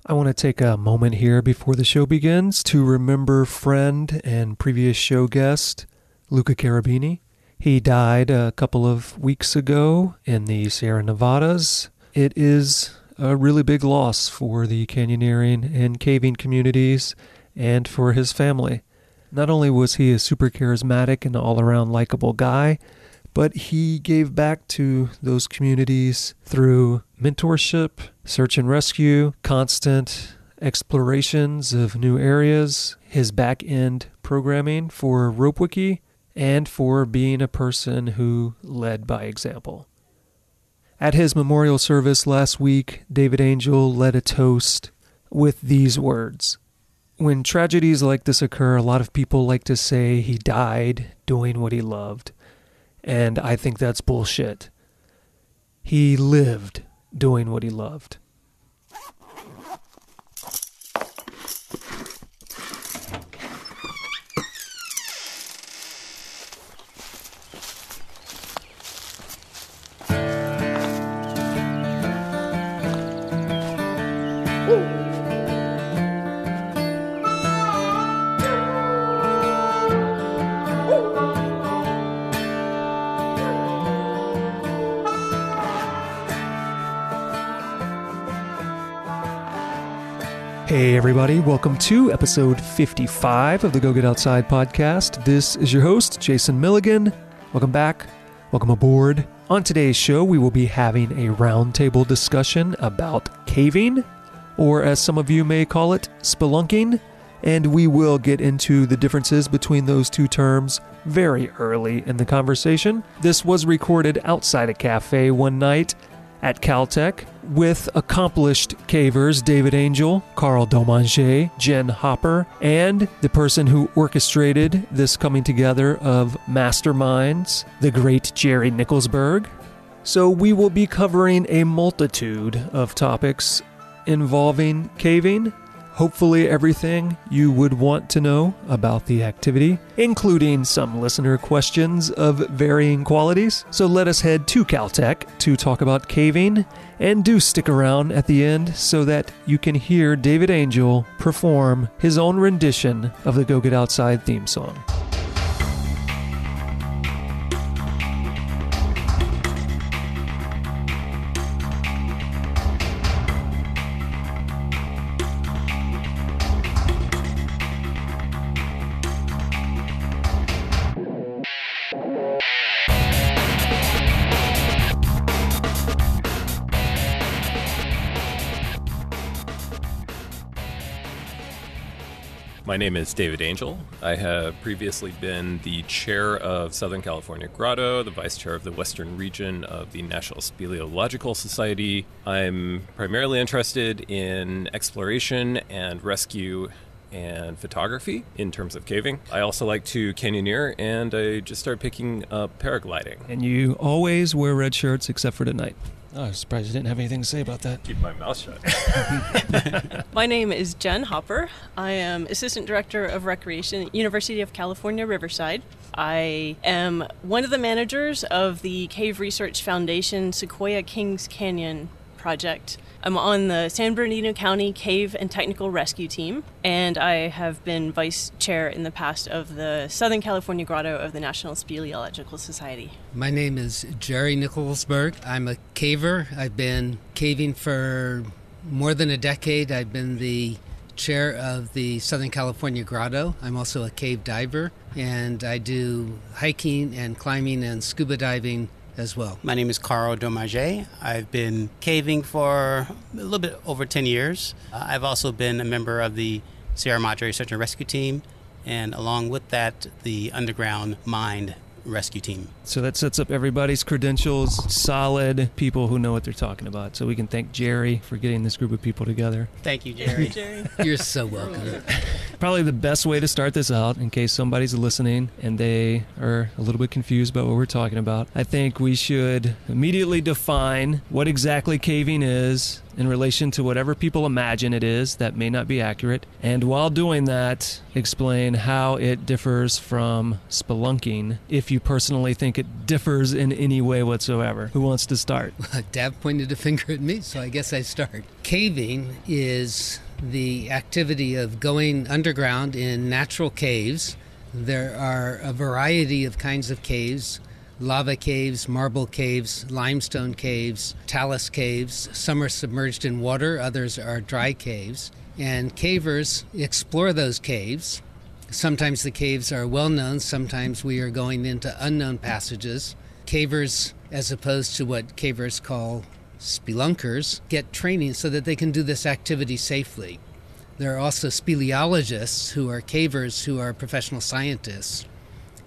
I want to take a moment here before the show begins to remember friend and previous show guest, Luca Carabini. He died a couple of weeks ago in the Sierra Nevadas. It is a really big loss for the canyoneering and caving communities and for his family. Not only was he a super charismatic and all-around likable guy, but he gave back to those communities through mentorship, search and rescue, constant explorations of new areas, his back-end programming for RopeWiki, and for being a person who led by example. At his memorial service last week, David Angel led a toast with these words. When tragedies like this occur, a lot of people like to say he died doing what he loved. And I think that's bullshit. He lived doing what he loved. Hey everybody, welcome to episode 55 of the Go Get Outside podcast. This is your host, Jason Milligan. Welcome back. Welcome aboard. On today's show, we will be having a roundtable discussion about caving, or as some of you may call it, spelunking, and we will get into the differences between those two terms very early in the conversation. This was recorded outside a cafe one night at Caltech with accomplished cavers David Angel, Karl Domangue, Jen Hopper, and the person who orchestrated this coming together of masterminds, the great Jerry Nicholsberg. So we will be covering a multitude of topics involving caving, hopefully everything you would want to know about the activity, including some listener questions of varying qualities. So let us head to Caltech to talk about caving, and do stick around at the end so that you can hear David Angel perform his own rendition of the Go Get Outside theme song. My name is David Angel. I have previously been the chair of Southern California Grotto, the vice chair of the Western region of the National Speleological Society. I'm primarily interested in exploration and rescue and photography in terms of caving. I also like to canyoneer, and I just started picking up paragliding. And you always wear red shirts except for tonight. Oh, I was surprised you didn't have anything to say about that. Keep my mouth shut. My name is Jen Hopper. I am Assistant Director of Recreation at University of California, Riverside. I am one of the managers of the Cave Research Foundation Sequoia Kings Canyon project. I'm on the San Bernardino County Cave and Technical Rescue Team, and I have been vice chair in the past of the Southern California Grotto of the National Speleological Society. My name is Jerry Nicholsberg. I'm a caver. I've been caving for more than a decade. I've been the chair of the Southern California Grotto. I'm also a cave diver, and I do hiking and climbing and scuba diving as well. My name is Karl Domangue. I've been caving for a little bit over 10 years. I've also been a member of the Sierra Madre Search and Rescue Team, and along with that, the Underground Mine Rescue Team. So that sets up everybody's credentials, solid people who know what they're talking about. So we can thank Jerry for getting this group of people together. Thank you, Jerry. Jerry. You're so welcome. Probably the best way to start this out, in case somebody's listening and they are a little bit confused about what we're talking about, I think we should immediately define what exactly caving is in relation to whatever people imagine it is that may not be accurate. And while doing that, explain how it differs from spelunking, if you personally think it differs in any way whatsoever. Who wants to start? Dav pointed a finger at me, so I guess I start. Caving is the activity of going underground in natural caves. There are a variety of kinds of caves: lava caves, marble caves, limestone caves, talus caves. Some are submerged in water, others are dry caves. And cavers explore those caves. Sometimes the caves are well known, sometimes we are going into unknown passages. Cavers, as opposed to what cavers call spelunkers, get training so that they can do this activity safely. There are also speleologists who are cavers who are professional scientists,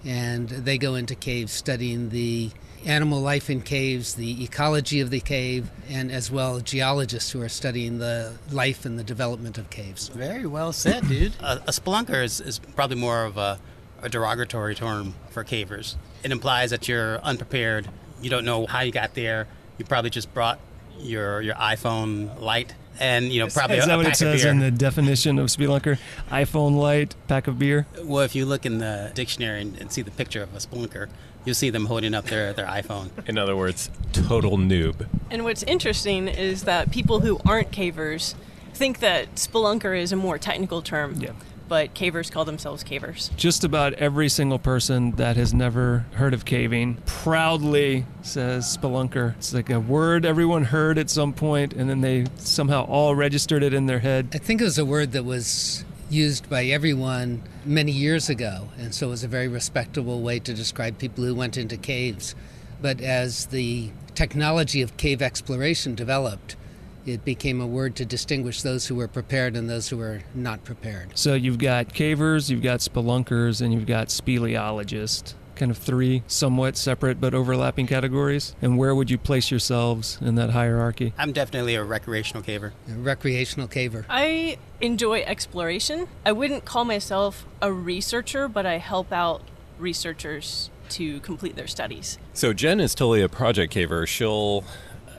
and they go into caves studying the animal life in caves, the ecology of the cave, and as well geologists who are studying the life and the development of caves. Very well said, dude. A spelunker is probably more of a derogatory term for cavers. It implies that you're unprepared. You don't know how you got there. You probably just brought your iPhone light and, probably is that a what pack it says of beer. in the definition of spelunker? iPhone light, pack of beer? Well, if you look in the dictionary and see the picture of a spelunker, you'll see them holding up their iPhone. In other words, total noob. And what's interesting is that people who aren't cavers think that spelunker is a more technical term. Yeah. But cavers call themselves cavers. Just about every single person that has never heard of caving proudly says spelunker. It's like a word everyone heard at some point, and then they somehow all registered it in their head. I think it was a word that was used by everyone many years ago, and so it was a very respectable way to describe people who went into caves. But as the technology of cave exploration developed, it became a word to distinguish those who were prepared and those who were not prepared. So you've got cavers, you've got spelunkers, and you've got speleologists. Kind of three somewhat separate but overlapping categories. And where would you place yourselves in that hierarchy? I'm definitely a recreational caver. A recreational caver. I enjoy exploration. I wouldn't call myself a researcher, but I help out researchers to complete their studies. So Jen is totally a project caver. She'll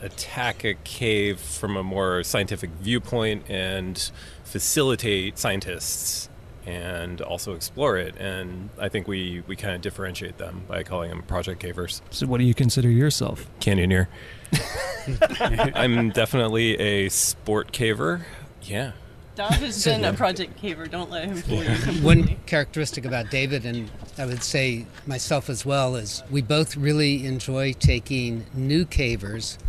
attack a cave from a more scientific viewpoint and facilitate scientists and also explore it. And I think we kind of differentiate them by calling them project cavers. So what do you consider yourself? Canyoneer. I'm definitely a sport caver. Yeah. Dov has been a project caver. Don't let him fool you. One characteristic about David, and I would say myself as well, is we both really enjoy taking new cavers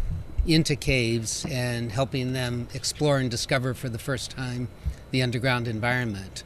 into caves and helping them explore and discover for the first time the underground environment.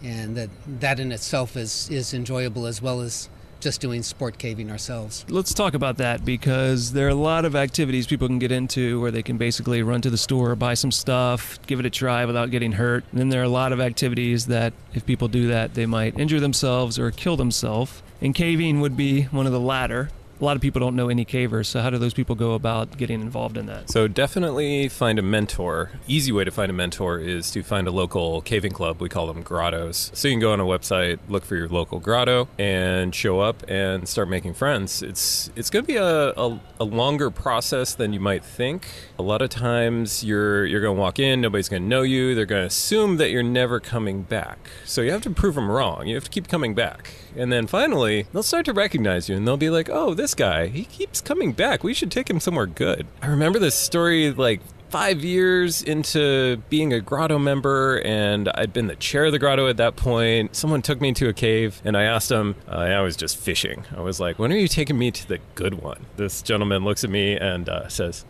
And that in itself is enjoyable, as well as just doing sport caving ourselves. Let's talk about that, because there are a lot of activities people can get into where they can basically run to the store, buy some stuff, give it a try without getting hurt. And then there are a lot of activities that if people do that, they might injure themselves or kill themselves. And caving would be one of the latter. A lot of people don't know any cavers, so how do those people go about getting involved in that? So definitely find a mentor. Easy way to find a mentor is to find a local caving club. We call them grottos. So you can go on a website, look for your local grotto, and show up and start making friends. It's going to be a longer process than you might think. A lot of times you're going to walk in, nobody's going to know you. They're going to assume that you're never coming back. So you have to prove them wrong. You have to keep coming back. And then finally, they'll start to recognize you, and they'll be like, oh, this guy, he keeps coming back. We should take him somewhere good. I remember this story like 5 years into being a grotto member, and I'd been the chair of the grotto at that point. Someone took me into a cave, and I asked him, I was just fishing. I was like, when are you taking me to the good one? This gentleman looks at me and says,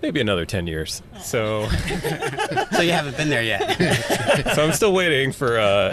maybe another 10 years. So So you haven't been there yet. So I'm still waiting for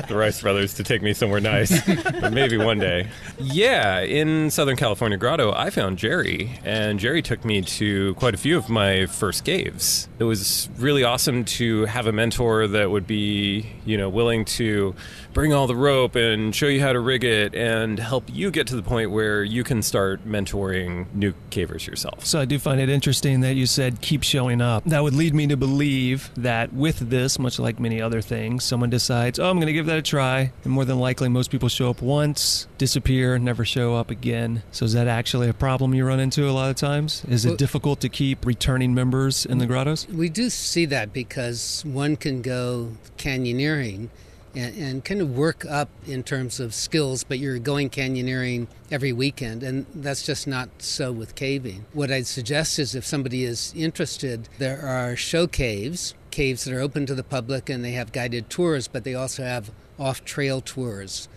the Rice Brothers to take me somewhere nice, but maybe one day. Yeah, in Southern California Grotto, I found Jerry, and Jerry took me to quite a few of my first caves. It was really awesome to have a mentor that would be, willing to bring all the rope and show you how to rig it and help you get to the point where you can start mentoring new cavers yourself. So I do find it interesting that you said would keep showing up. That would lead me to believe that with this, much like many other things, someone decides, oh, I'm going to give that a try. And more than likely, most people show up once, disappear, never show up again. So is that actually a problem you run into a lot of times? Is it difficult to keep returning members in the grottos? We do see that because one can go canyoneering and kind of work up in terms of skills, but you're going canyoneering every weekend, and that's just not so with caving. What I'd suggest is if somebody is interested, there are show caves that are open to the public, and they have guided tours, but they also have off-trail tours,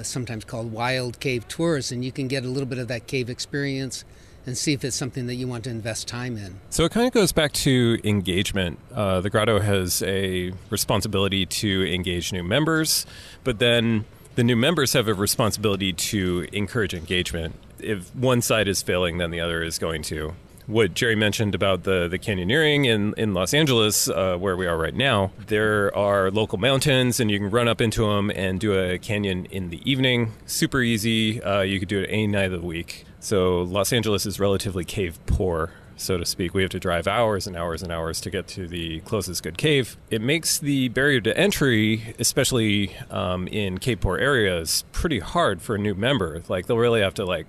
sometimes called wild cave tours, and you can get a little bit of that cave experience and see if it's something that you want to invest time in. So it kind of goes back to engagement. The Grotto has a responsibility to engage new members, but then the new members have a responsibility to encourage engagement. If one side is failing, then the other is going to. What Jerry mentioned about the canyoneering in Los Angeles, where we are right now, there are local mountains, and you can run up into them and do a canyon in the evening. Super easy. You could do it any night of the week. So Los Angeles is relatively cave poor, so to speak. We have to drive hours and hours and hours to get to the closest good cave. It makes the barrier to entry, especially in cave poor areas, pretty hard for a new member. Like, they'll really have to,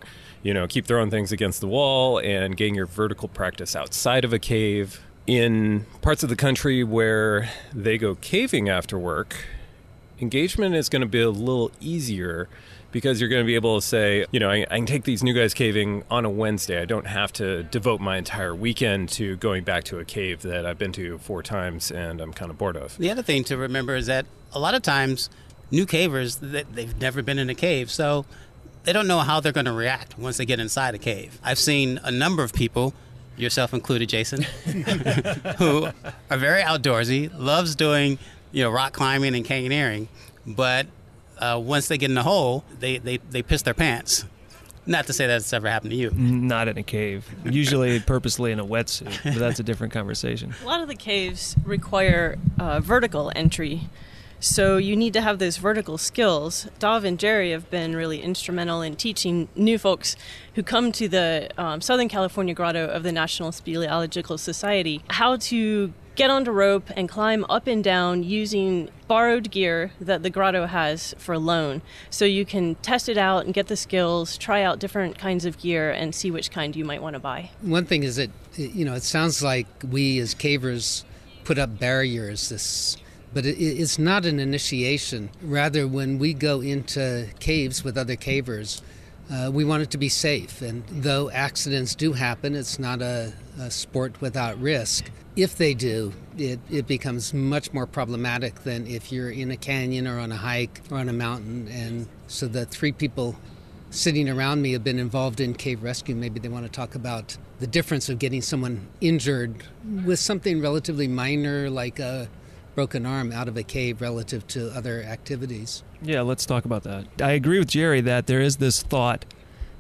keep throwing things against the wall and getting your vertical practice outside of a cave. In parts of the country where they go caving after work, engagement is going to be a little easier because you're going to be able to say, I can take these new guys caving on a Wednesday. I don't have to devote my entire weekend to going back to a cave that I've been to 4 times and I'm kind of bored of. The other thing to remember is that a lot of times new cavers, they've never been in a cave, so they don't know how they're going to react once they get inside a cave. I've seen a number of people, yourself included, Jason, who are very outdoorsy, loves doing rock climbing and canyoneering, but once they get in the hole, they piss their pants. Not to say that's ever happened to you. Not in a cave. Usually purposely in a wetsuit, but that's a different conversation. A lot of the caves require vertical entry, so you need to have those vertical skills. Dov and Jerry have been really instrumental in teaching new folks who come to the Southern California Grotto of the National Speleological Society how to get onto rope and climb up and down using borrowed gear that the grotto has for loan. So you can test it out and get the skills, try out different kinds of gear, and see which kind you might want to buy. One thing is that, it sounds like we as cavers put up barriers, but it's not an initiation. Rather, when we go into caves with other cavers, we want it to be safe. And though accidents do happen, it's not a sport without risk. If they do, it becomes much more problematic than if you're in a canyon or on a hike or on a mountain. And so the 3 people sitting around me have been involved in cave rescue. Maybe they want to talk about the difference of getting someone injured with something relatively minor like a broken arm out of a cave relative to other activities. Yeah, let's talk about that. I agree with Jerry that there is this thought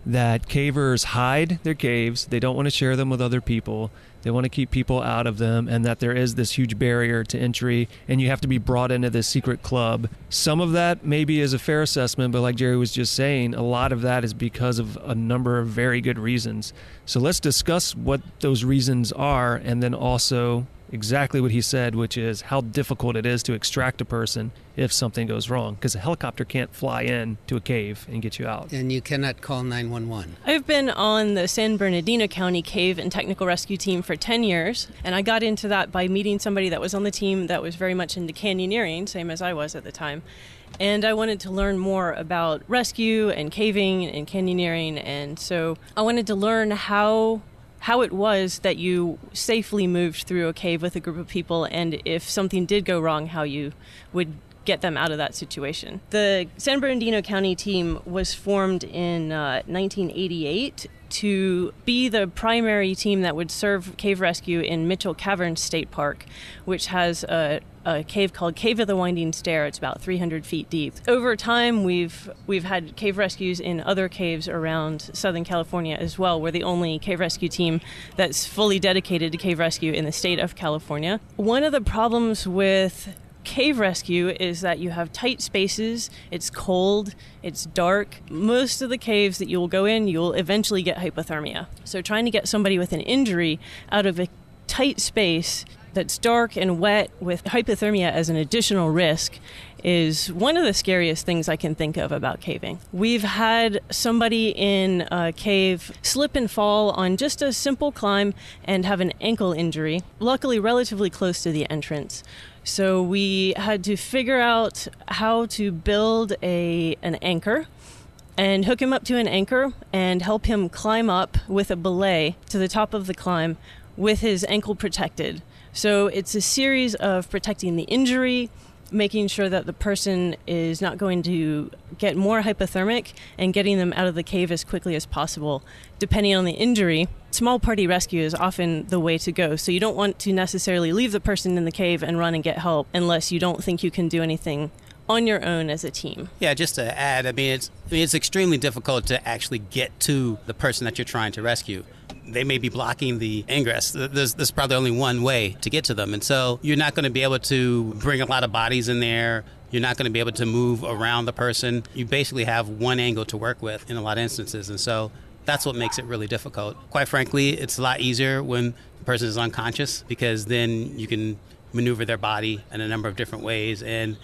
that cavers hide their caves. They don't want to share them with other people. They want to keep people out of them, and that there is this huge barrier to entry, and you have to be brought into this secret club. Some of that maybe is a fair assessment, but like Jerry was just saying, a lot of that is because of a number of very good reasons. So let's discuss what those reasons are, and then also exactly what he said, which is how difficult it is to extract a person if something goes wrong, because a helicopter can't fly in to a cave and get you out. And you cannot call 911. I've been on the San Bernardino County Cave and Technical Rescue team for 10 years, and I got into that by meeting somebody that was on the team that was very much into canyoneering, same as I was at the time. And I wanted to learn more about rescue and caving and canyoneering, and so I wanted to learn how it was that you safely moved through a cave with a group of people, and if something did go wrong, how you would get them out of that situation. The San Bernardino County team was formed in 1988 to be the primary team that would serve cave rescue in Mitchell Caverns State Park, which has a cave called Cave of the Winding Stair. It's about 300 feet deep. Over time, we've had cave rescues in other caves around Southern California as well. We're the only cave rescue team that's fully dedicated to cave rescue in the state of California. One of the problems with cave rescue is that you have tight spaces, it's cold, it's dark. Most of the caves that you'll go in, you'll eventually get hypothermia. So trying to get somebody with an injury out of a tight space that's dark and wet with hypothermia as an additional risk is one of the scariest things I can think of about caving. We've had somebody in a cave slip and fall on just a simple climb and have an ankle injury, luckily relatively close to the entrance. So we had to figure out how to build an anchor and hook him up to an anchor and help him climb up with a belay to the top of the climb with his ankle protected. So it's a series of protecting the injury, making sure that the person is not going to get more hypothermic, and getting them out of the cave as quickly as possible. Depending on the injury, small party rescue is often the way to go. So you don't want to necessarily leave the person in the cave and run and get help unless you don't think you can do anything on your own as a team. Yeah, just to add, it's extremely difficult to actually get to the person that you're trying to rescue. They may be blocking the ingress. There's probably only one way to get to them. And so you're not going to be able to bring a lot of bodies in there. You're not going to be able to move around the person. You basically have one angle to work with in a lot of instances. And so that's what makes it really difficult. Quite frankly, it's a lot easier when the person is unconscious, because then you can maneuver their body in a number of different ways. And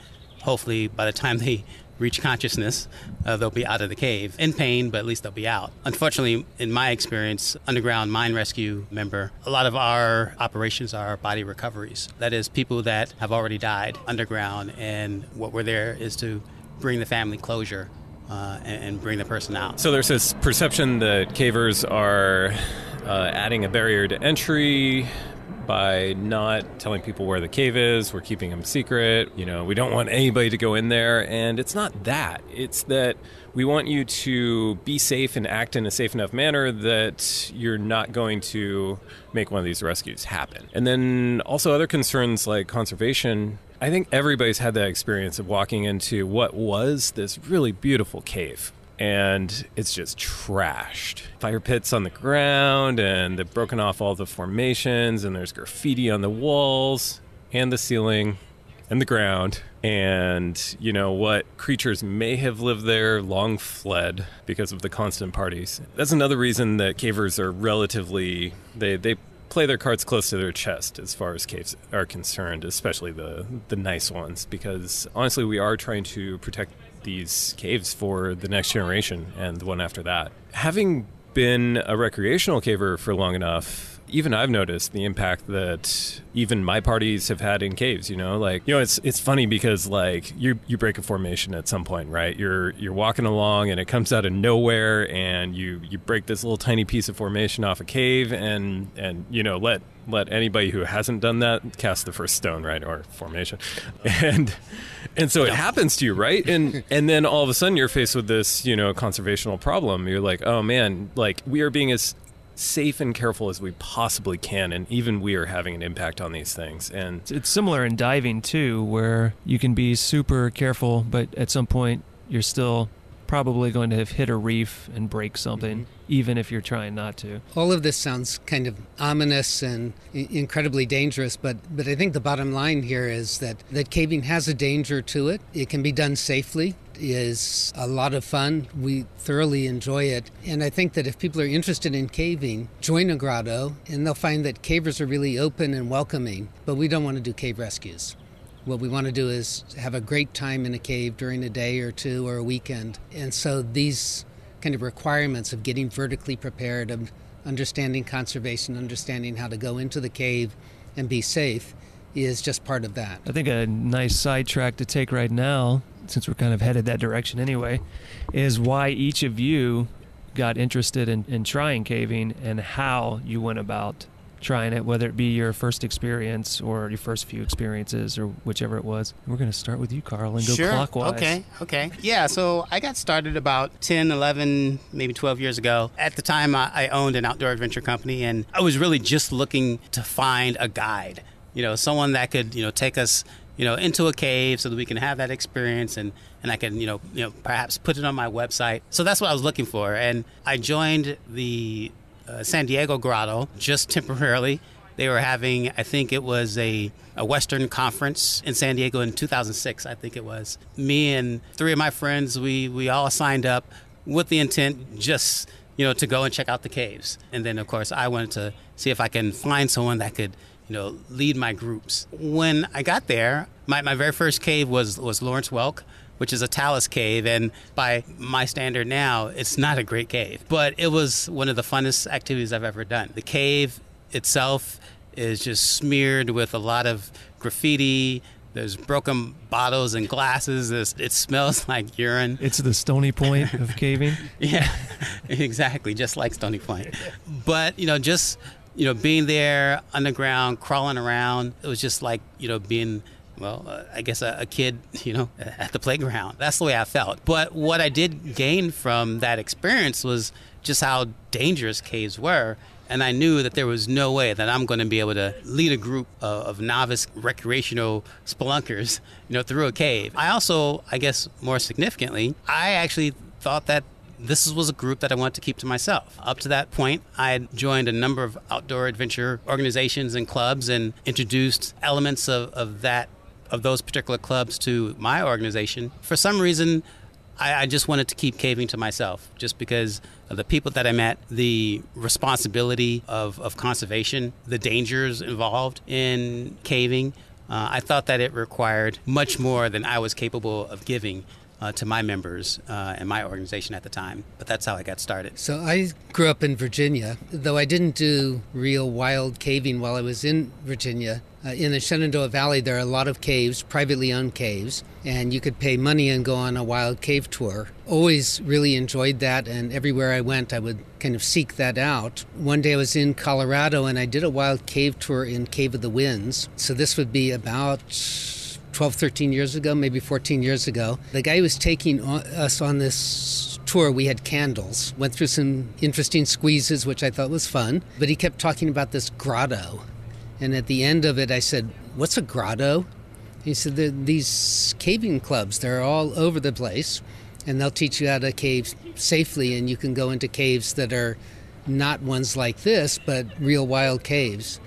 hopefully by the time they reach consciousness, they'll be out of the cave in pain, but at least they'll be out. Unfortunately, in my experience, underground mine rescue member, a lot of our operations are body recoveries. That is, people that have already died underground, and what we're there is to bring the family closure and bring the person out. So there's this perception that cavers are adding a barrier to entry by not telling people where the cave is. We're keeping them secret. We don't want anybody to go in there. And it's not that. It's that we want you to be safe and act in a safe enough manner that you're not going to make one of these rescues happen. And then also other concerns like conservation. I think everybody's had that experience of walking into what was this really beautiful cave, and it's just trashed. Fire pits on the ground, and they've broken off all the formations, and there's graffiti on the walls and the ceiling and the ground. And what creatures may have lived there long fled because of the constant parties. That's another reason that cavers are relatively, they play their cards close to their chest as far as caves are concerned, especially the nice ones, because honestly we are trying to protect these caves for the next generation and the one after that. Having been a recreational caver for long enough, even I've noticed the impact that even my parties have had in caves. It's funny because you break a formation at some point, right? You're walking along and it comes out of nowhere, and you break this little tiny piece of formation off a cave, and let anybody who hasn't done that cast the first stone, right, or formation, and so it happens to you, right? And then all of a sudden you're faced with this conservational problem. You're like, oh man, we are being as safe and careful as we possibly can, and even we are having an impact on these things. And it's similar in diving too, where you can be super careful, but at some point you're still probably going to have hit a reef and break something, even if you're trying not to. All of this sounds kind of ominous and incredibly dangerous, but I think the bottom line here is that caving has a danger to it. It can be done safely. Is a lot of fun. We thoroughly enjoy it. And I think that if people are interested in caving, join a grotto, and they'll find that cavers are really open and welcoming, but we don't want to do cave rescues. What we want to do is have a great time in a cave during a day or two or a weekend. And so these kind of requirements of getting vertically prepared, of understanding conservation, understanding how to go into the cave and be safe, is just part of that. I think a nice sidetrack to take right now, since we're kind of headed that direction anyway, is why each of you got interested in trying caving and how you went about trying it, whether it be your first experience or your first few experiences or whichever it was. We're going to start with you, Karl, and go clockwise. Okay. Yeah, so I got started about 10, 11, maybe 12 years ago. At the time, I owned an outdoor adventure company, and I was really just looking to find a guide, someone that could, take us into a cave so that we can have that experience, and I can, perhaps put it on my website. So that's what I was looking for. And I joined the San Diego Grotto just temporarily. They were having, I think it was a Western conference in San Diego in 2006, I think it was. Me and 3 of my friends, we all signed up with the intent just, to go and check out the caves. And then, of course, I wanted to see if I can find someone that could, lead my groups. When I got there, my very first cave was Lawrence Welk, which is a talus cave, and by my standard now, it's not a great cave. But it was one of the funnest activities I've ever done. The cave itself is just smeared with a lot of graffiti. There's broken bottles and glasses. It smells like urine. It's the Stony Point of caving. Yeah, exactly, just like Stony Point. But, being there underground, crawling around, it was just like, being, I guess a kid, at the playground. That's the way I felt. But what I did gain from that experience was just how dangerous caves were. And I knew that there was no way that I'm going to be able to lead a group of novice recreational spelunkers, through a cave. I also, I guess more significantly, I actually thought that this was a group that I wanted to keep to myself. Up to that point, I had joined a number of outdoor adventure organizations and clubs and introduced elements of those particular clubs to my organization. For some reason, I just wanted to keep caving to myself, just because of the people that I met, the responsibility of conservation, the dangers involved in caving. I thought that it required much more than I was capable of giving to my members and my organization at the time. But that's how I got started. So I grew up in Virginia, though I didn't do real wild caving while I was in Virginia. In the Shenandoah Valley, there are a lot of caves, privately owned caves, and you could pay money and go on a wild cave tour. Always really enjoyed that, and everywhere I went, I would kind of seek that out. One day I was in Colorado, and I did a wild cave tour in Cave of the Winds. So this would be about 12, 13 years ago, maybe 14 years ago. The guy who was taking us on this tour, we had candles, went through some interesting squeezes, which I thought was fun, but he kept talking about this grotto. And at the end of it, I said, "What's a grotto?" He said, "These caving clubs, they're all over the place, and they'll teach you how to cave safely, and you can go into caves that are not ones like this, but real wild caves."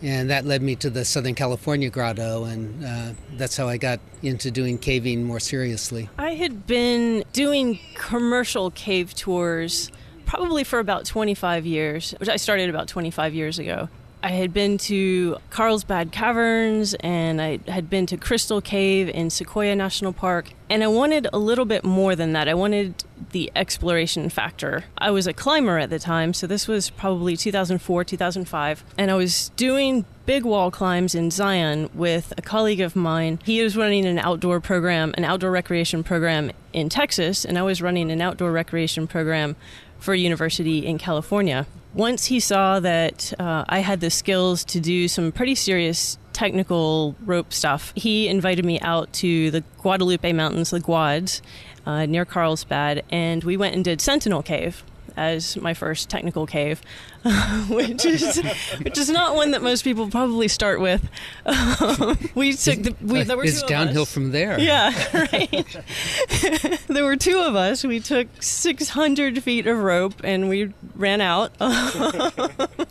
And that led me to the Southern California Grotto, and that's how I got into doing caving more seriously. I had been doing commercial cave tours probably for about 25 years, which I started about 25 years ago. I had been to Carlsbad Caverns, and I had been to Crystal Cave in Sequoia National Park, and I wanted a little bit more than that. I wanted the exploration factor. I was a climber at the time, so this was probably 2004, 2005, and I was doing big wall climbs in Zion with a colleague of mine. He was running an outdoor program, an outdoor recreation program in Texas, and I was running an outdoor recreation program for a university in California. Once he saw that I had the skills to do some pretty serious technical rope stuff, he invited me out to the Guadalupe Mountains, the Guads, near Carlsbad, and we went and did Sentinel Cave as my first technical cave, which is not one that most people probably start with. We took there were it's two downhill of us. from there. Yeah, right. There were two of us. We took 600 feet of rope and we ran out.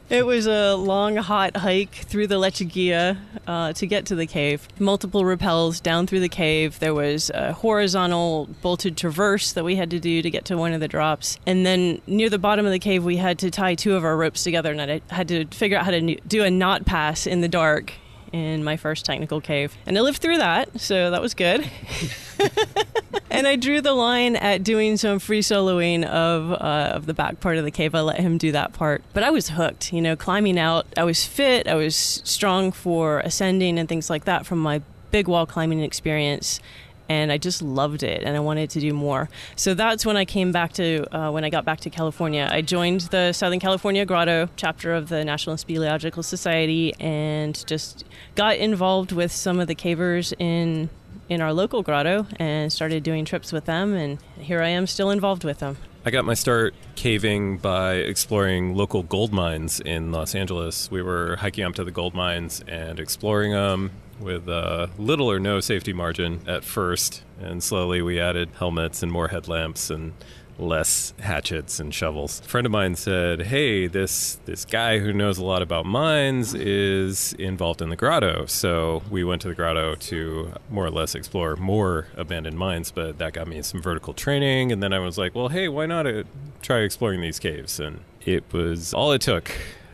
It was a long, hot hike through the Lechuguilla to get to the cave. Multiple rappels down through the cave. There was a horizontal bolted traverse that we had to do to get to one of the drops. And then near the bottom of the cave, we had to tie two of our ropes together, and I had to figure out how to do a knot pass in the dark in my first technical cave. And I lived through that, so that was good. And I drew the line at doing some free soloing of the back part of the cave. I let him do that part. But I was hooked, climbing out. I was fit. I was strong for ascending and things like that from my big wall climbing experience. And I just loved it, and I wanted to do more. So that's when I came back to, when I got back to California. I joined the Southern California Grotto chapter of the National Speleological Society and just got involved with some of the cavers in our local grotto and started doing trips with them, and here I am still involved with them. I got my start caving by exploring local gold mines in Los Angeles. We were hiking up to the gold mines and exploring them with little or no safety margin at first, and slowly we added helmets and more headlamps and less hatchets and shovels. A friend of mine said, "Hey, this guy who knows a lot about mines is involved in the grotto." So we went to the grotto to more or less explore more abandoned mines, but that got me some vertical training, and then I was like, well, hey, why not try exploring these caves? And it was all it took.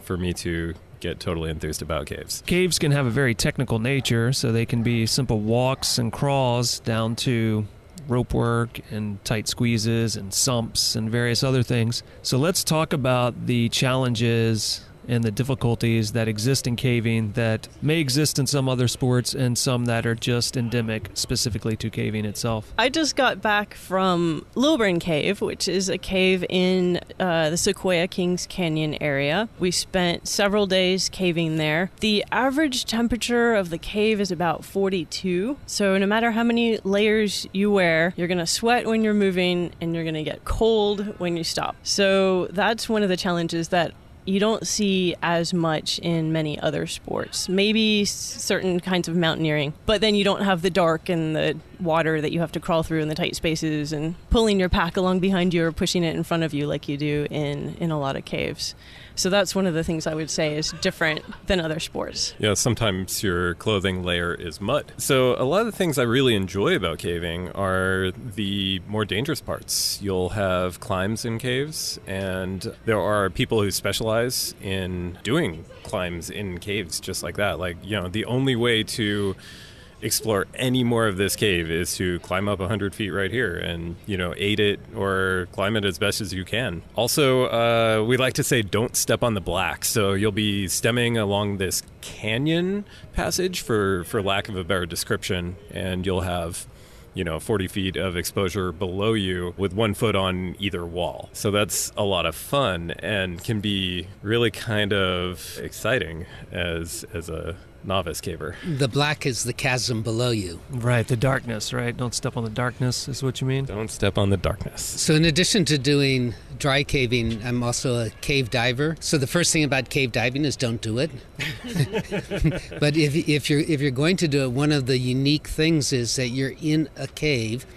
for me to get totally enthused about caves. Caves can have a very technical nature, so they can be simple walks and crawls down to rope work and tight squeezes and sumps and various other things. So let's talk about the challenges and the difficulties that exist in caving that may exist in some other sports and some that are just endemic specifically to caving itself. I just got back from Lilburn Cave, which is a cave in the Sequoia Kings Canyon area. We spent several days caving there. The average temperature of the cave is about 42. So no matter how many layers you wear, you're going to sweat when you're moving and you're going to get cold when you stop. So that's one of the challenges that you don't see as much in many other sports. Maybe certain kinds of mountaineering, but then you don't have the dark and the water that you have to crawl through in the tight spaces and pulling your pack along behind you or pushing it in front of you like you do in a lot of caves. So that's one of the things I would say is different than other sports. Yeah, sometimes your clothing layer is mud. So a lot of the things I really enjoy about caving are the more dangerous parts. You'll have climbs in caves, and there are people who specialize in doing climbs in caves just like that. Like, the only way to explore any more of this cave is to climb up 100 feet right here and, aid it or climb it as best as you can. Also, we like to say don't step on the black. So you'll be stemming along this canyon passage for lack of a better description, and you'll have 40 feet of exposure below you with 1 foot on either wall. So that's a lot of fun and can be really kind of exciting as a novice caver. The black is the chasm below you. Right, the darkness, right? Don't step on the darkness is what you mean? Don't step on the darkness. So in addition to doing dry caving, I'm also a cave diver. So the first thing about cave diving is don't do it. But if you're going to do it, one of the unique things is that you're in a cave,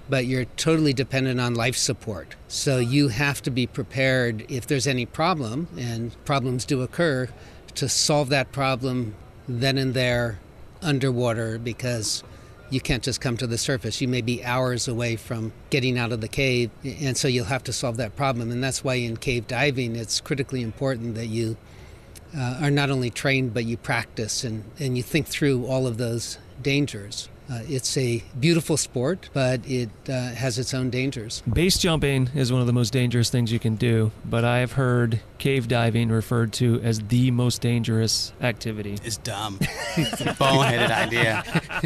but you're totally dependent on life support. So you have to be prepared if there's any problem, and problems do occur, to solve that problem then and there underwater, because you can't just come to the surface. You may be hours away from getting out of the cave, and so you'll have to solve that problem. And that's why in cave diving, it's critically important that you are not only trained, but you practice and you think through all of those dangers. It's a beautiful sport, but it has its own dangers. Base jumping is one of the most dangerous things you can do, but I've heard cave diving referred to as the most dangerous activity. It's dumb. It's a boneheaded idea.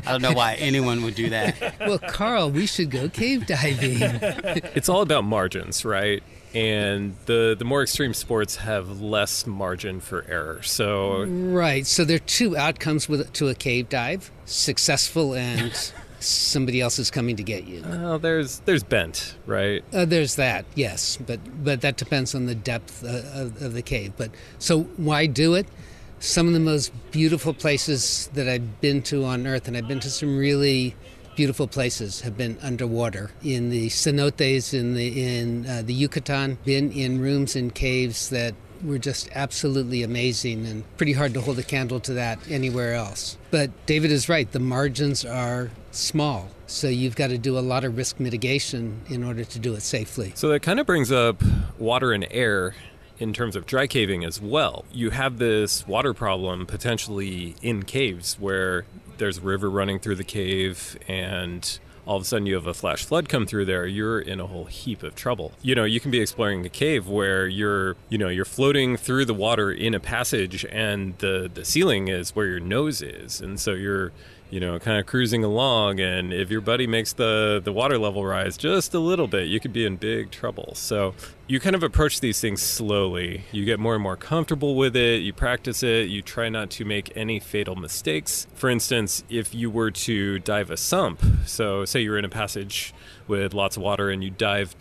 I don't know why anyone would do that. Well, Carl, we should go cave diving. It's all about margins, right? And the more extreme sports have less margin for error. So right. So there are two outcomes to a cave dive: successful and somebody else is coming to get you. There's bent, right? There's that, yes, but that depends on the depth of the cave. But so why do it? Some of the most beautiful places that I've been to on Earth, and I've been to some really beautiful places, have been underwater. In the cenotes, in the Yucatan, been in rooms in caves that were just absolutely amazing, and pretty hard to hold a candle to that anywhere else. But David is right, the margins are small, so you've got to do a lot of risk mitigation in order to do it safely. So that kind of brings up water and air in terms of dry caving as well. You have this water problem potentially in caves where there's a river running through the cave and all of a sudden you have a flash flood come through there, you're in a whole heap of trouble. You can be exploring a cave where you're floating through the water in a passage and the ceiling is where your nose is. And so you're kind of cruising along, and if your buddy makes the water level rise just a little bit, you could be in big trouble. So you kind of approach these things slowly. You get more and more comfortable with it. You practice it. You try not to make any fatal mistakes. For instance, if you were to dive a sump, so say you're in a passage with lots of water and you dive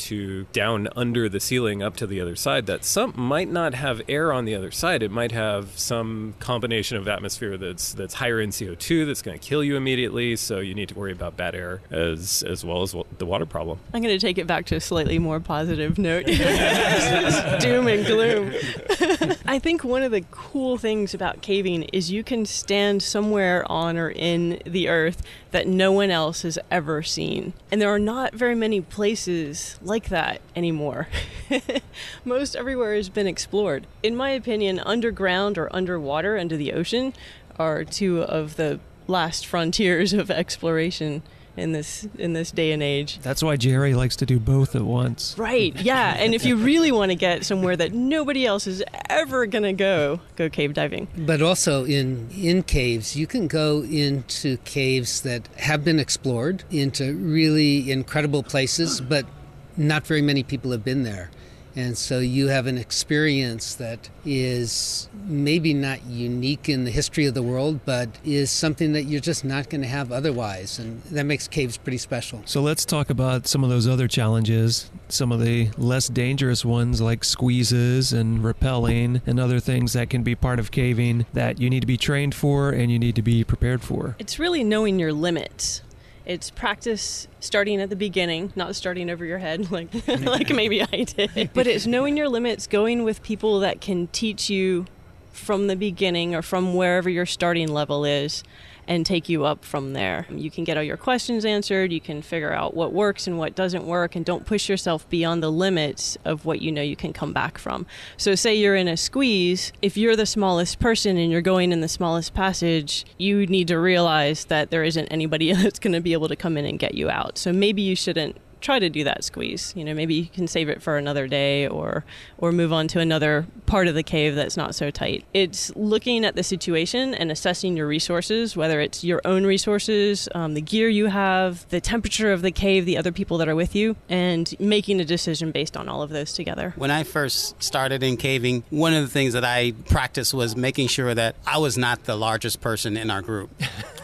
down under the ceiling up to the other side, that sump might not have air on the other side. It might have some combination of atmosphere that's higher in CO2 that's going to kill you immediately. So you need to worry about bad air as well as the water problem. I'm going to take it back to a slightly more positive note. Doom and gloom. I think one of the cool things about caving is you can stand somewhere on or in the earth that no one else has ever seen. And there are not very many places like that anymore. Most everywhere has been explored. In my opinion, underground or underwater, under the ocean, are two of the last frontiers of exploration in this day and age. That's why Jerry likes to do both at once. Right, yeah. And if you really want to get somewhere that nobody else is ever going to go cave diving. But also in caves, you can go into caves that have been explored, into really incredible places, but not very many people have been there. And so you have an experience that is maybe not unique in the history of the world, but is something that you're just not going to have otherwise. And that makes caves pretty special. So let's talk about some of those other challenges, some of the less dangerous ones like squeezes and rappelling and other things that can be part of caving that you need to be trained for and you need to be prepared for. It's really knowing your limits. It's practice starting at the beginning, not starting over your head like maybe I did. But it's knowing your limits, going with people that can teach you from the beginning or from wherever your starting level is and take you up from there. You can get all your questions answered, you can figure out what works and what doesn't work, and don't push yourself beyond the limits of what you know you can come back from. So say you're in a squeeze, if you're the smallest person and you're going in the smallest passage, you need to realize that there isn't anybody that's going to be able to come in and get you out. So maybe you shouldn't try to do that squeeze. Maybe you can save it for another day or move on to another part of the cave that's not so tight. It's looking at the situation and assessing your resources, whether it's your own resources, the gear you have, the temperature of the cave, the other people that are with you, and making a decision based on all of those together. When I first started in caving, one of the things that I practiced was making sure that I was not the largest person in our group.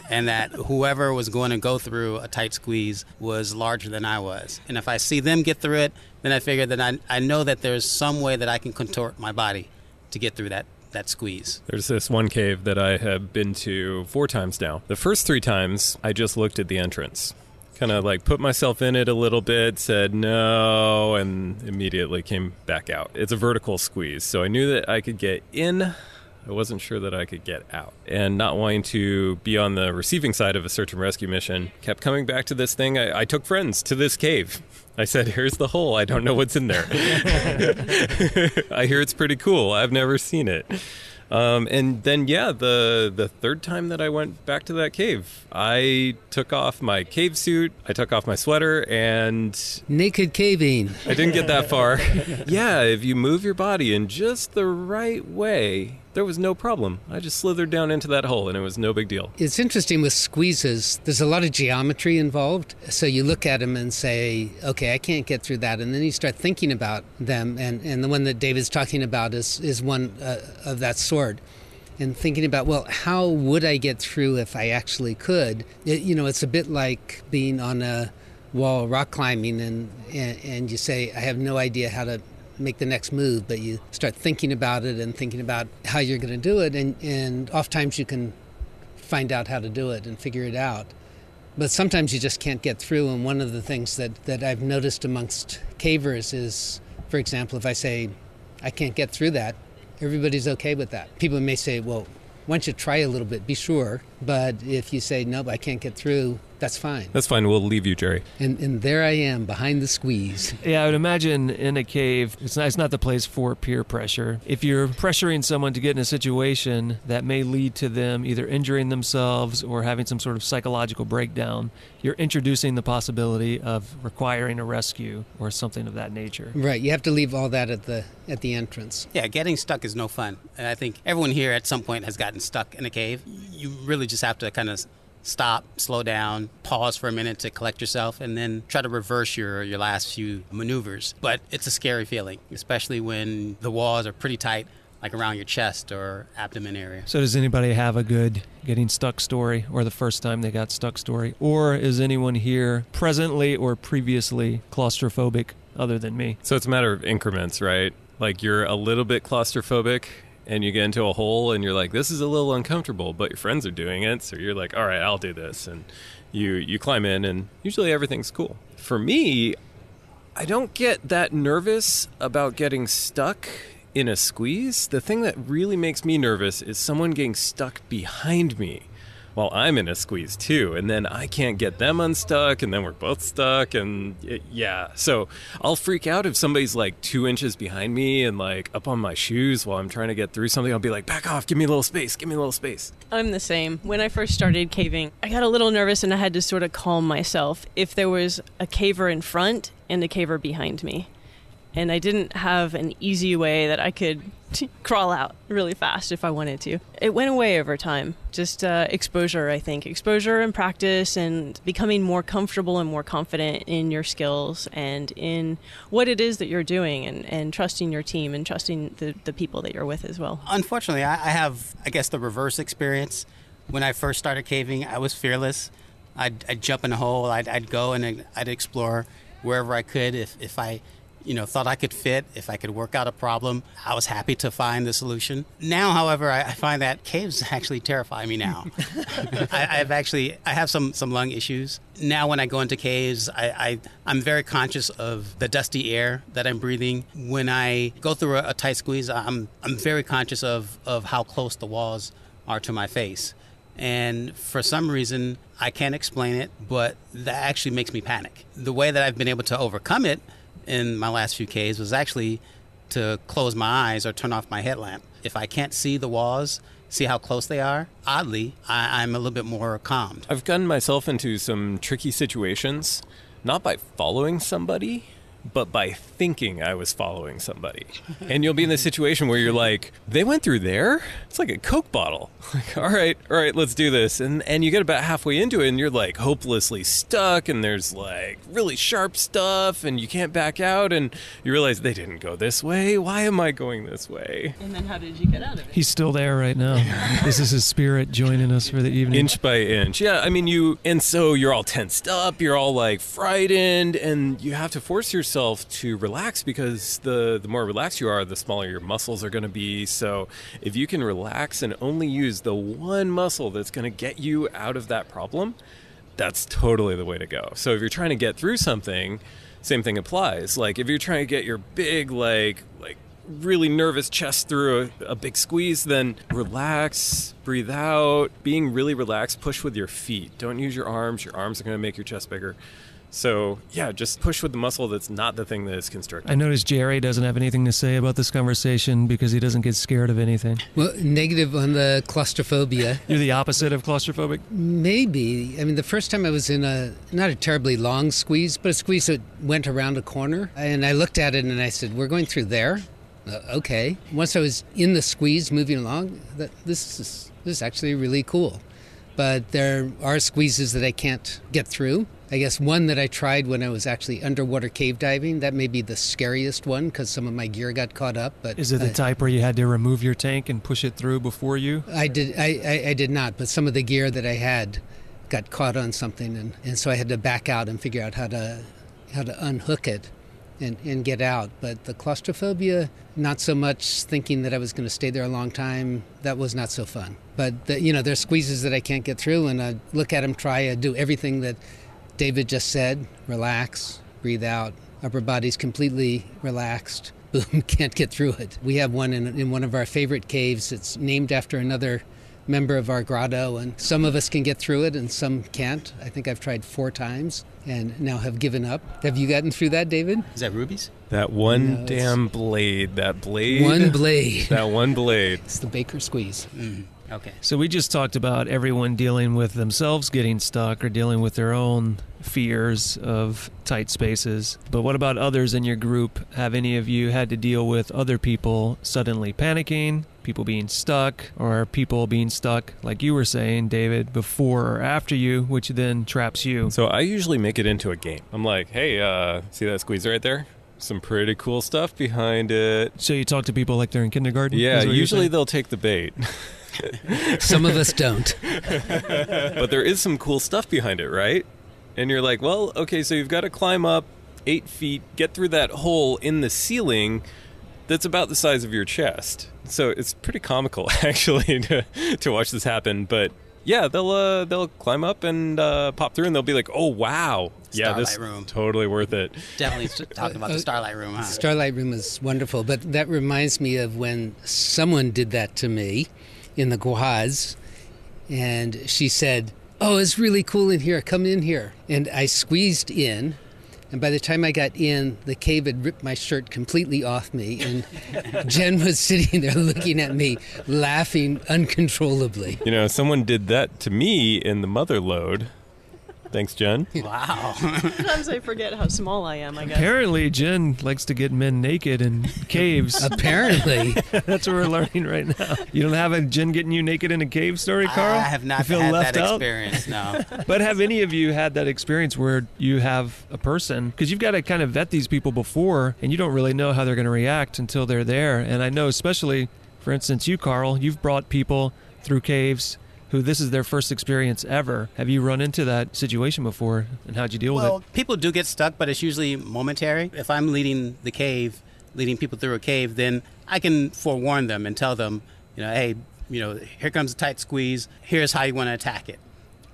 And that whoever was going to go through a tight squeeze was larger than I was. And if I see them get through it, then I figure that I know that there's some way that I can contort my body to get through that squeeze. There's this one cave that I have been to 4 times now. The first 3 times, I just looked at the entrance. Kind of like put myself in it a little bit, said no, and immediately came back out. It's a vertical squeeze, so I knew that I could get in. I wasn't sure that I could get out. And not wanting to be on the receiving side of a search and rescue mission, kept coming back to this thing. I took friends to this cave. I said, here's the hole. I don't know what's in there. I hear it's pretty cool. I've never seen it. And then, the third time that I went back to that cave, I took off my cave suit, I took off my sweater, and... Naked caving. I didn't get that far. Yeah, if you move your body in just the right way, there was no problem. I just slithered down into that hole, and it was no big deal. It's interesting with squeezes. There's a lot of geometry involved. So you look at them and say, okay, I can't get through that. And then you start thinking about them. And the one that David's talking about is one of that sort. And thinking about, well, how would I get through if I actually could? It's a bit like being on a wall rock climbing and you say, I have no idea how to make the next move, but you start thinking about it and thinking about how you're going to do it, and oftentimes you can find out how to do it and figure it out. But sometimes you just can't get through, and one of the things that I've noticed amongst cavers is, for example, if I say, I can't get through that, everybody's okay with that. People may say, well, why don't you try a little bit, be sure. But if you say, no, I can't get through, that's fine. That's fine. We'll leave you, Jerry. And there I am, behind the squeeze. Yeah, I would imagine in a cave, it's not the place for peer pressure. If you're pressuring someone to get in a situation that may lead to them either injuring themselves or having some sort of psychological breakdown, you're introducing the possibility of requiring a rescue or something of that nature. Right. You have to leave all that at the entrance. Yeah, getting stuck is no fun. And I think everyone here at some point has gotten stuck in a cave. You really just have to kind of stop, slow down, pause for a minute to collect yourself, and then try to reverse your last few maneuvers. But it's a scary feeling, especially when the walls are pretty tight, like around your chest or abdomen area. So does anybody have a good getting stuck story, or the first time they got stuck story? Or is anyone here presently or previously claustrophobic other than me? So it's a matter of increments, right? Like you're a little bit claustrophobic, and you get into a hole and you're like, this is a little uncomfortable, but your friends are doing it. So you're like, all right, I'll do this. And you climb in and usually everything's cool. For me, I don't get that nervous about getting stuck in a squeeze, the thing that really makes me nervous is someone getting stuck behind me while I'm in a squeeze too, and then I can't get them unstuck, and then we're both stuck, and so I'll freak out if somebody's like 2 inches behind me and like up on my shoes while I'm trying to get through something. I'll be like, back off, give me a little space. I'm the same. When I first started caving, I got a little nervous and I had to sort of calm myself if there was a caver in front and a caver behind me. And I didn't have an easy way that I could crawl out really fast if I wanted to. It went away over time. Just exposure, I think. Exposure and practice and becoming more comfortable and more confident in your skills and in what it is that you're doing, and trusting your team and trusting the people that you're with as well. Unfortunately, I have, I guess, the reverse experience. When I first started caving, I was fearless. I'd jump in a hole. I'd go and I'd explore wherever I could. If I thought I could fit, if I could work out a problem, I was happy to find the solution. Now, however, I find that caves actually terrify me now. I have some lung issues. Now when I go into caves, I'm very conscious of the dusty air that I'm breathing. When I go through a tight squeeze, I'm very conscious of how close the walls are to my face. And for some reason, I can't explain it, but that actually makes me panic. The way that I've been able to overcome it in my last few caves was actually to close my eyes or turn off my headlamp. If I can't see the walls, see how close they are, oddly, I'm a little bit more calmed. I've gotten myself into some tricky situations, not by following somebody, but by thinking I was following somebody. And you'll be in this situation where you're like, they went through there? It's like a Coke bottle. Like, all right, let's do this. And you get about halfway into it and you're like hopelessly stuck, and there's like really sharp stuff and you can't back out, and you realize they didn't go this way. Why am I going this way? And then how did you get out of it? He's still there right now. This is his spirit joining us for the evening. Inch by inch. Yeah, I mean, so you're all tensed up, you're all like frightened, and you have to force yourself to relax, because the more relaxed you are, the smaller your muscles are going to be. So if you can relax and only use the one muscle that's going to get you out of that problem, that's totally the way to go. So if you're trying to get through something, same thing applies. Like if you're trying to get your big, like really nervous chest through a big squeeze, then relax, breathe out. Being really relaxed, push with your feet. Don't use your arms. Your arms are going to make your chest bigger. So, yeah, just push with the muscle that's not the thing that is constricting. I noticed Jerry doesn't have anything to say about this conversation because he doesn't get scared of anything. Well, negative on the claustrophobia. You're the opposite of claustrophobic? Maybe. I mean, the first time I was in not a terribly long squeeze, but a squeeze that went around a corner. And I looked at it and I said, we're going through there? Okay. Once I was in the squeeze moving along, this is actually really cool. But there are squeezes that I can't get through. I guess one that I tried when I was actually underwater cave diving, that may be the scariest one because some of my gear got caught up. But is it the type where you had to remove your tank and push it through before you? I did not, but some of the gear that I had got caught on something, and so I had to back out and figure out how to unhook it and get out. But the claustrophobia, not so much thinking that I was going to stay there a long time. That was not so fun. But there's squeezes that I can't get through, and I look at them, try to do everything that David just said. Relax, breathe out. Upper body's completely relaxed. Boom, can't get through it. We have one in one of our favorite caves. It's named after another member of our grotto, and some of us can get through it and some can't. I think I've tried 4 times and now have given up. Have you gotten through that, David? Is that rubies? That one damn blade. That blade. One blade. That one blade. It's the Baker squeeze. Okay. So we just talked about everyone dealing with themselves getting stuck or dealing with their own fears of tight spaces. But what about others in your group? Have any of you had to deal with other people suddenly panicking, people being stuck, or people being stuck, like you were saying, David, before or after you, which then traps you? So I usually make it into a game. I'm like, hey, see that squeeze right there? Some pretty cool stuff behind it. So you talk to people like they're in kindergarten? Yeah, usually they'll take the bait. Some of us don't. But there is some cool stuff behind it, right? And you're like, well, okay, so you've got to climb up 8 feet, get through that hole in the ceiling that's about the size of your chest. So it's pretty comical, actually, to watch this happen. But Yeah, they'll climb up and pop through, and they'll be like, "Oh wow, yeah, Starlight this room. totally worth it." Definitely talking about the Starlight Room, huh? Starlight Room is wonderful, but that reminds me of when someone did that to me in the Guaz, and she said, "Oh, it's really cool in here. Come in here." And I squeezed in, and by the time I got in, the cave had ripped my shirt completely off me, and Jen was sitting there looking at me, laughing uncontrollably. You know, someone did that to me in the mother lode. Thanks, Jen. Wow. Sometimes I forget how small I am, I guess. Apparently, Jen likes to get men naked in caves. Apparently. That's what we're learning right now. You don't have a Jen getting you naked in a cave story, Carl? I have not You feel had left that out? experience, no. But have any of you had that experience where you have a person, because you've got to kind of vet these people before, and you don't really know how they're going to react until they're there. And I know especially, for instance, you, Carl, you've brought people through caves who this is their first experience ever. Have you run into that situation before, and how'd you deal with it? People do get stuck, but it's usually momentary. If I'm leading people through a cave, then I can forewarn them and tell them, hey, here comes a tight squeeze. Here's how you want to attack it.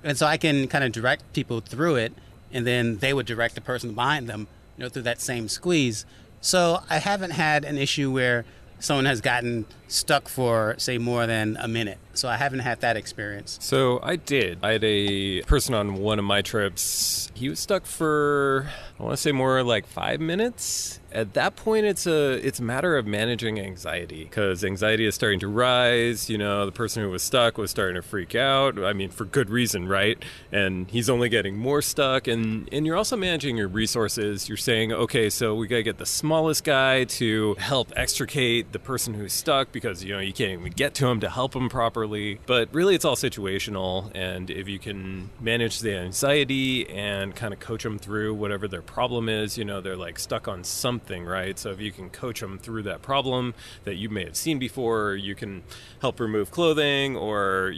And so I can kind of direct people through it, and then they would direct the person behind them, through that same squeeze. So I haven't had an issue where someone has gotten stuck for, say, more than a minute. So I haven't had that experience. So I did. I had a person on one of my trips. He was stuck for, I want to say more like 5 minutes. At that point, it's a matter of managing anxiety, because anxiety is starting to rise. The person who was stuck was starting to freak out. I mean, for good reason, right? And he's only getting more stuck. And you're also managing your resources. You're saying, okay, so we got to get the smallest guy to help extricate the person who's stuck, because, you can't even get to him to help him properly. But really, it's all situational. And if you can manage the anxiety and kind of coach them through whatever their problem is, they're like stuck on something, right? So if you can coach them through that problem that you may have seen before, or you can help remove clothing, or,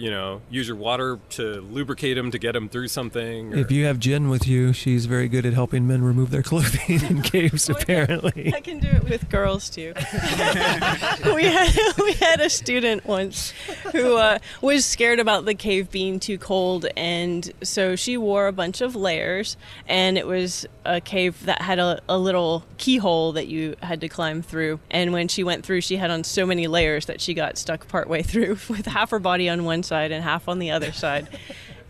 use your water to lubricate them to get them through something. If you have Jen with you, she's very good at helping men remove their clothing in caves, apparently. I can do it with girls, too. We had a student once who was scared about the cave being too cold, and so she wore a bunch of layers, and it was a cave that had a little keyhole that you had to climb through. And when she went through, she had on so many layers that she got stuck partway through with half her body on one side and half on the other side.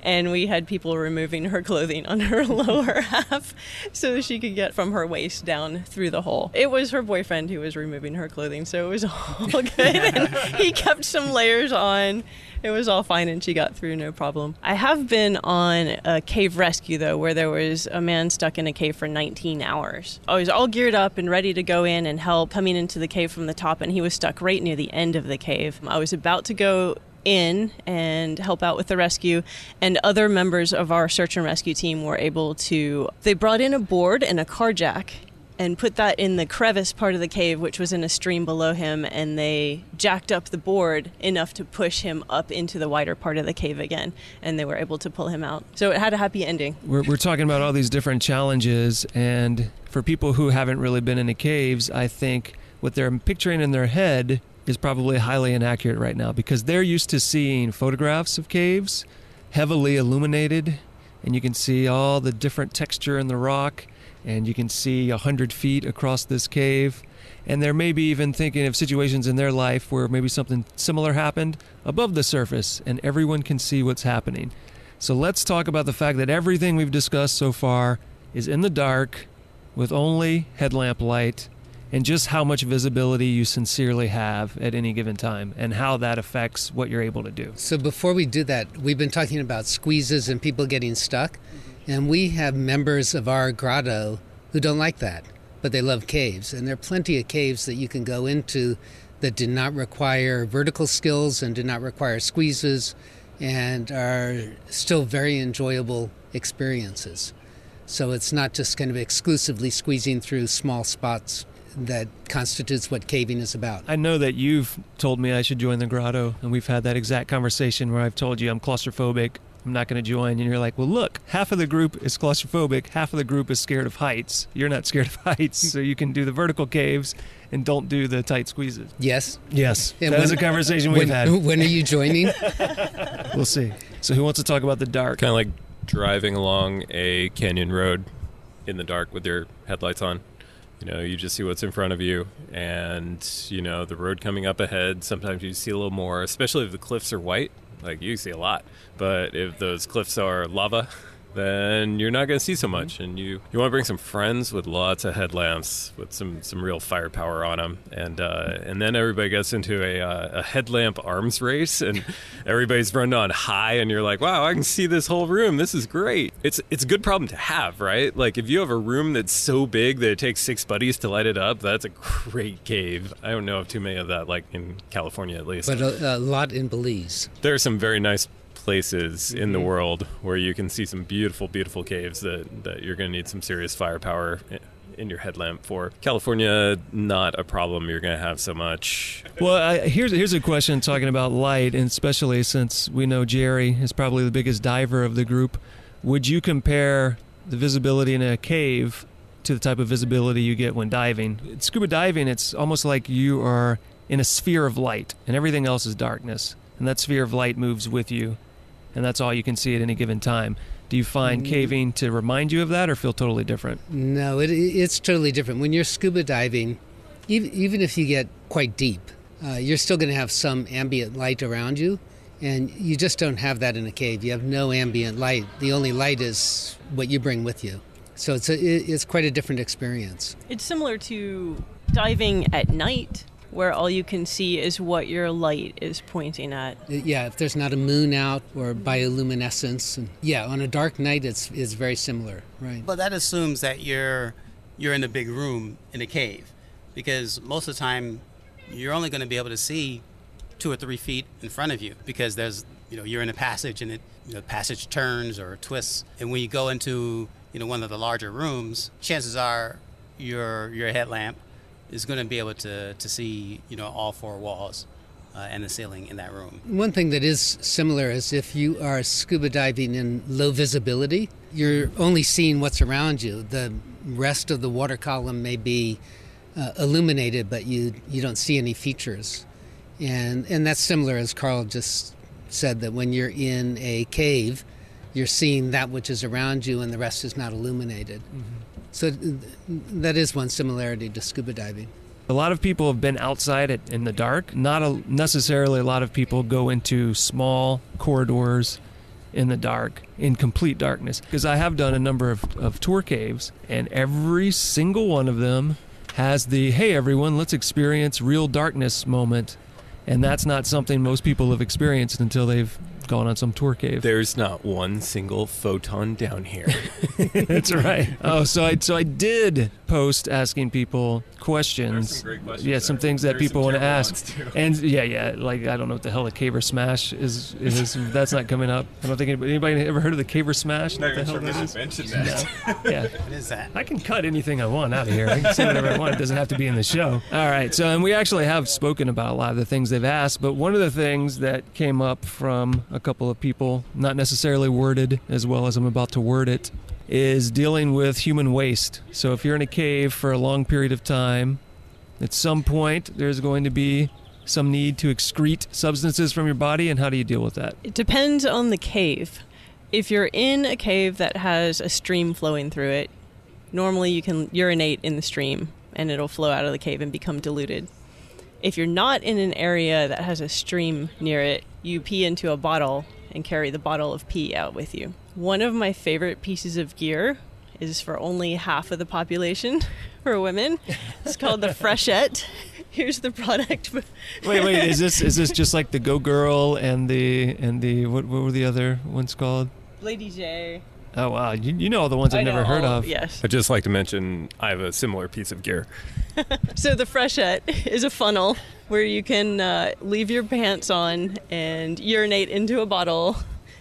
And we had people removing her clothing on her lower half so she could get from her waist down through the hole. It was her boyfriend who was removing her clothing, so it was all good. And he kept some layers on. It was all fine, and she got through no problem. I have been on a cave rescue, though, where there was a man stuck in a cave for 19 hours. I was all geared up and ready to go in and help, coming into the cave from the top, and he was stuck right near the end of the cave. I was about to go in and help out with the rescue, and other members of our search and rescue team were able to, they brought in a board and a car jack and put that in the crevice part of the cave, which was in a stream below him, and they jacked up the board enough to push him up into the wider part of the cave again, and they were able to pull him out. So it had a happy ending. We're talking about all these different challenges, and for people who haven't really been into caves, I think what they're picturing in their head is probably highly inaccurate right now, because they're used to seeing photographs of caves, heavily illuminated, and you can see all the different texture in the rock, and you can see 100 feet across this cave. And they're maybe even thinking of situations in their life where maybe something similar happened above the surface, and everyone can see what's happening. So let's talk about the fact that everything we've discussed so far is in the dark with only headlamp light, and just how much visibility you sincerely have at any given time, and how that affects what you're able to do. So before we do that, we've been talking about squeezes and people getting stuck, and we have members of our grotto who don't like that, but they love caves. And there are plenty of caves that you can go into that do not require vertical skills and do not require squeezes, and are still very enjoyable experiences. So it's not just kind of exclusively squeezing through small spots that constitutes what caving is about. I know that you've told me I should join the grotto, and we've had that exact conversation where I've told you I'm claustrophobic. I'm not going to join. And you're like, well, look, half of the group is claustrophobic, half of the group is scared of heights. You're not scared of heights, so you can do the vertical caves and don't do the tight squeezes. Yes. Yes. That is a conversation we've had. When are you joining? We'll see. So who wants to talk about the dark? Kind of like driving along a canyon road in the dark with your headlights on. You just see what's in front of you, and, the road coming up ahead, sometimes you see a little more, especially if the cliffs are white. Like, you see a lot. But if those cliffs are lava, then you're not going to see so much. And you want to bring some friends with lots of headlamps with some real firepower on them. And then everybody gets into a headlamp arms race, and everybody's running on high, and you're like, wow, I can see this whole room. This is great. It's a good problem to have, right? Like, if you have a room that's so big that it takes 6 buddies to light it up, that's a great cave. I don't know of too many of that, like in California at least. But a lot in Belize. There are some very nice places in the world where you can see some beautiful, beautiful caves that you're going to need some serious firepower in your headlamp for. California, not a problem you're going to have so much. Well, here's a question talking about light, and especially since we know Jerry is probably the biggest diver of the group. Would you compare the visibility in a cave to the type of visibility you get when diving? Scuba diving, it's almost like you are in a sphere of light, and everything else is darkness. And that sphere of light moves with you, and that's all you can see at any given time. Do you find caving to remind you of that, or feel totally different? No, it's totally different. When you're scuba diving, even if you get quite deep, you're still going to have some ambient light around you, and you just don't have that in a cave. You have no ambient light. The only light is what you bring with you. So it's quite a different experience. It's similar to diving at night, where all you can see is what your light is pointing at. Yeah, if there's not a moon out or bioluminescence. And on a dark night, it's very similar, right? But that assumes that you're in a big room in a cave, because most of the time you're only going to be able to see 2 or 3 feet in front of you, because there's you're in a passage, and the passage turns or twists. And when you go into one of the larger rooms, chances are your headlamp is going to be able to see all 4 walls and the ceiling in that room. One thing that is similar is if you are scuba diving in low visibility, you're only seeing what's around you. The rest of the water column may be illuminated, but you don't see any features. And that's similar, as Karl just said, that when you're in a cave, you're seeing that which is around you and the rest is not illuminated. Mm-hmm. So that is one similarity to scuba diving. A lot of people have been outside in the dark. Not necessarily a lot of people go into small corridors in the dark, in complete darkness. Because I have done a number of tour caves, and every single one of them has the, hey everyone, let's experience real darkness moment. And that's not something most people have experienced until they've gone on some tour cave. There's not one single photon down here. That's right. Oh, so I did post asking people questions. There's some great questions. Yeah, some things that There's people want to terrible ask. ones, too. And like I don't know what the hell a caver smash is. That's not coming up. I don't think anybody ever heard of the caver smash? What the hell that is? Mention that. No. Yeah. What is that? I can cut anything I want out of here. I can say whatever I want. It doesn't have to be in the show. All right. So, and we actually have spoken about a lot of the things they've asked, but one of the things that came up from a couple of people, not necessarily worded as well as I'm about to word it, is dealing with human waste. So if you're in a cave for a long period of time, at some point there's going to be some need to excrete substances from your body, and how do you deal with that? It depends on the cave. If you're in a cave that has a stream flowing through it, normally you can urinate in the stream and it'll flow out of the cave and become diluted. If you're not in an area that has a stream near it, you pee into a bottle and carry the bottle of pee out with you. One of my favorite pieces of gear is for only half of the population, for women. It's called the Freshette. Here's the product. Wait, is this just like the Go Girl and the what were the other ones called? Lady J. Oh wow, you know all the ones I've never heard of. Yes. I'd just like to mention I have a similar piece of gear. So the Freshette is a funnel where you can leave your pants on and urinate into a bottle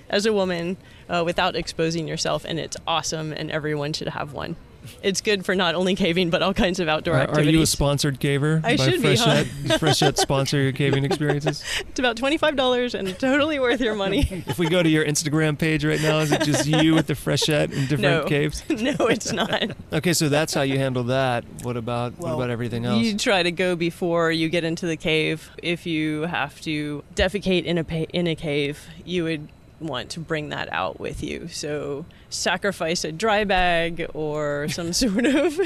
as a woman without exposing yourself, and it's awesome, and everyone should have one. It's good for not only caving, but all kinds of outdoor Are activities. you a sponsored caver? I should be, huh? Does Freshette sponsor your caving experiences? It's about $25 and totally worth your money. If we go to your Instagram page right now, is it just you with the Freshette in different caves? No, it's not. Okay, so that's how you handle that. What about everything else? You try to go before you get into the cave. If you have to defecate in a cave, you would want to bring that out with you. So sacrifice a dry bag or some sort of,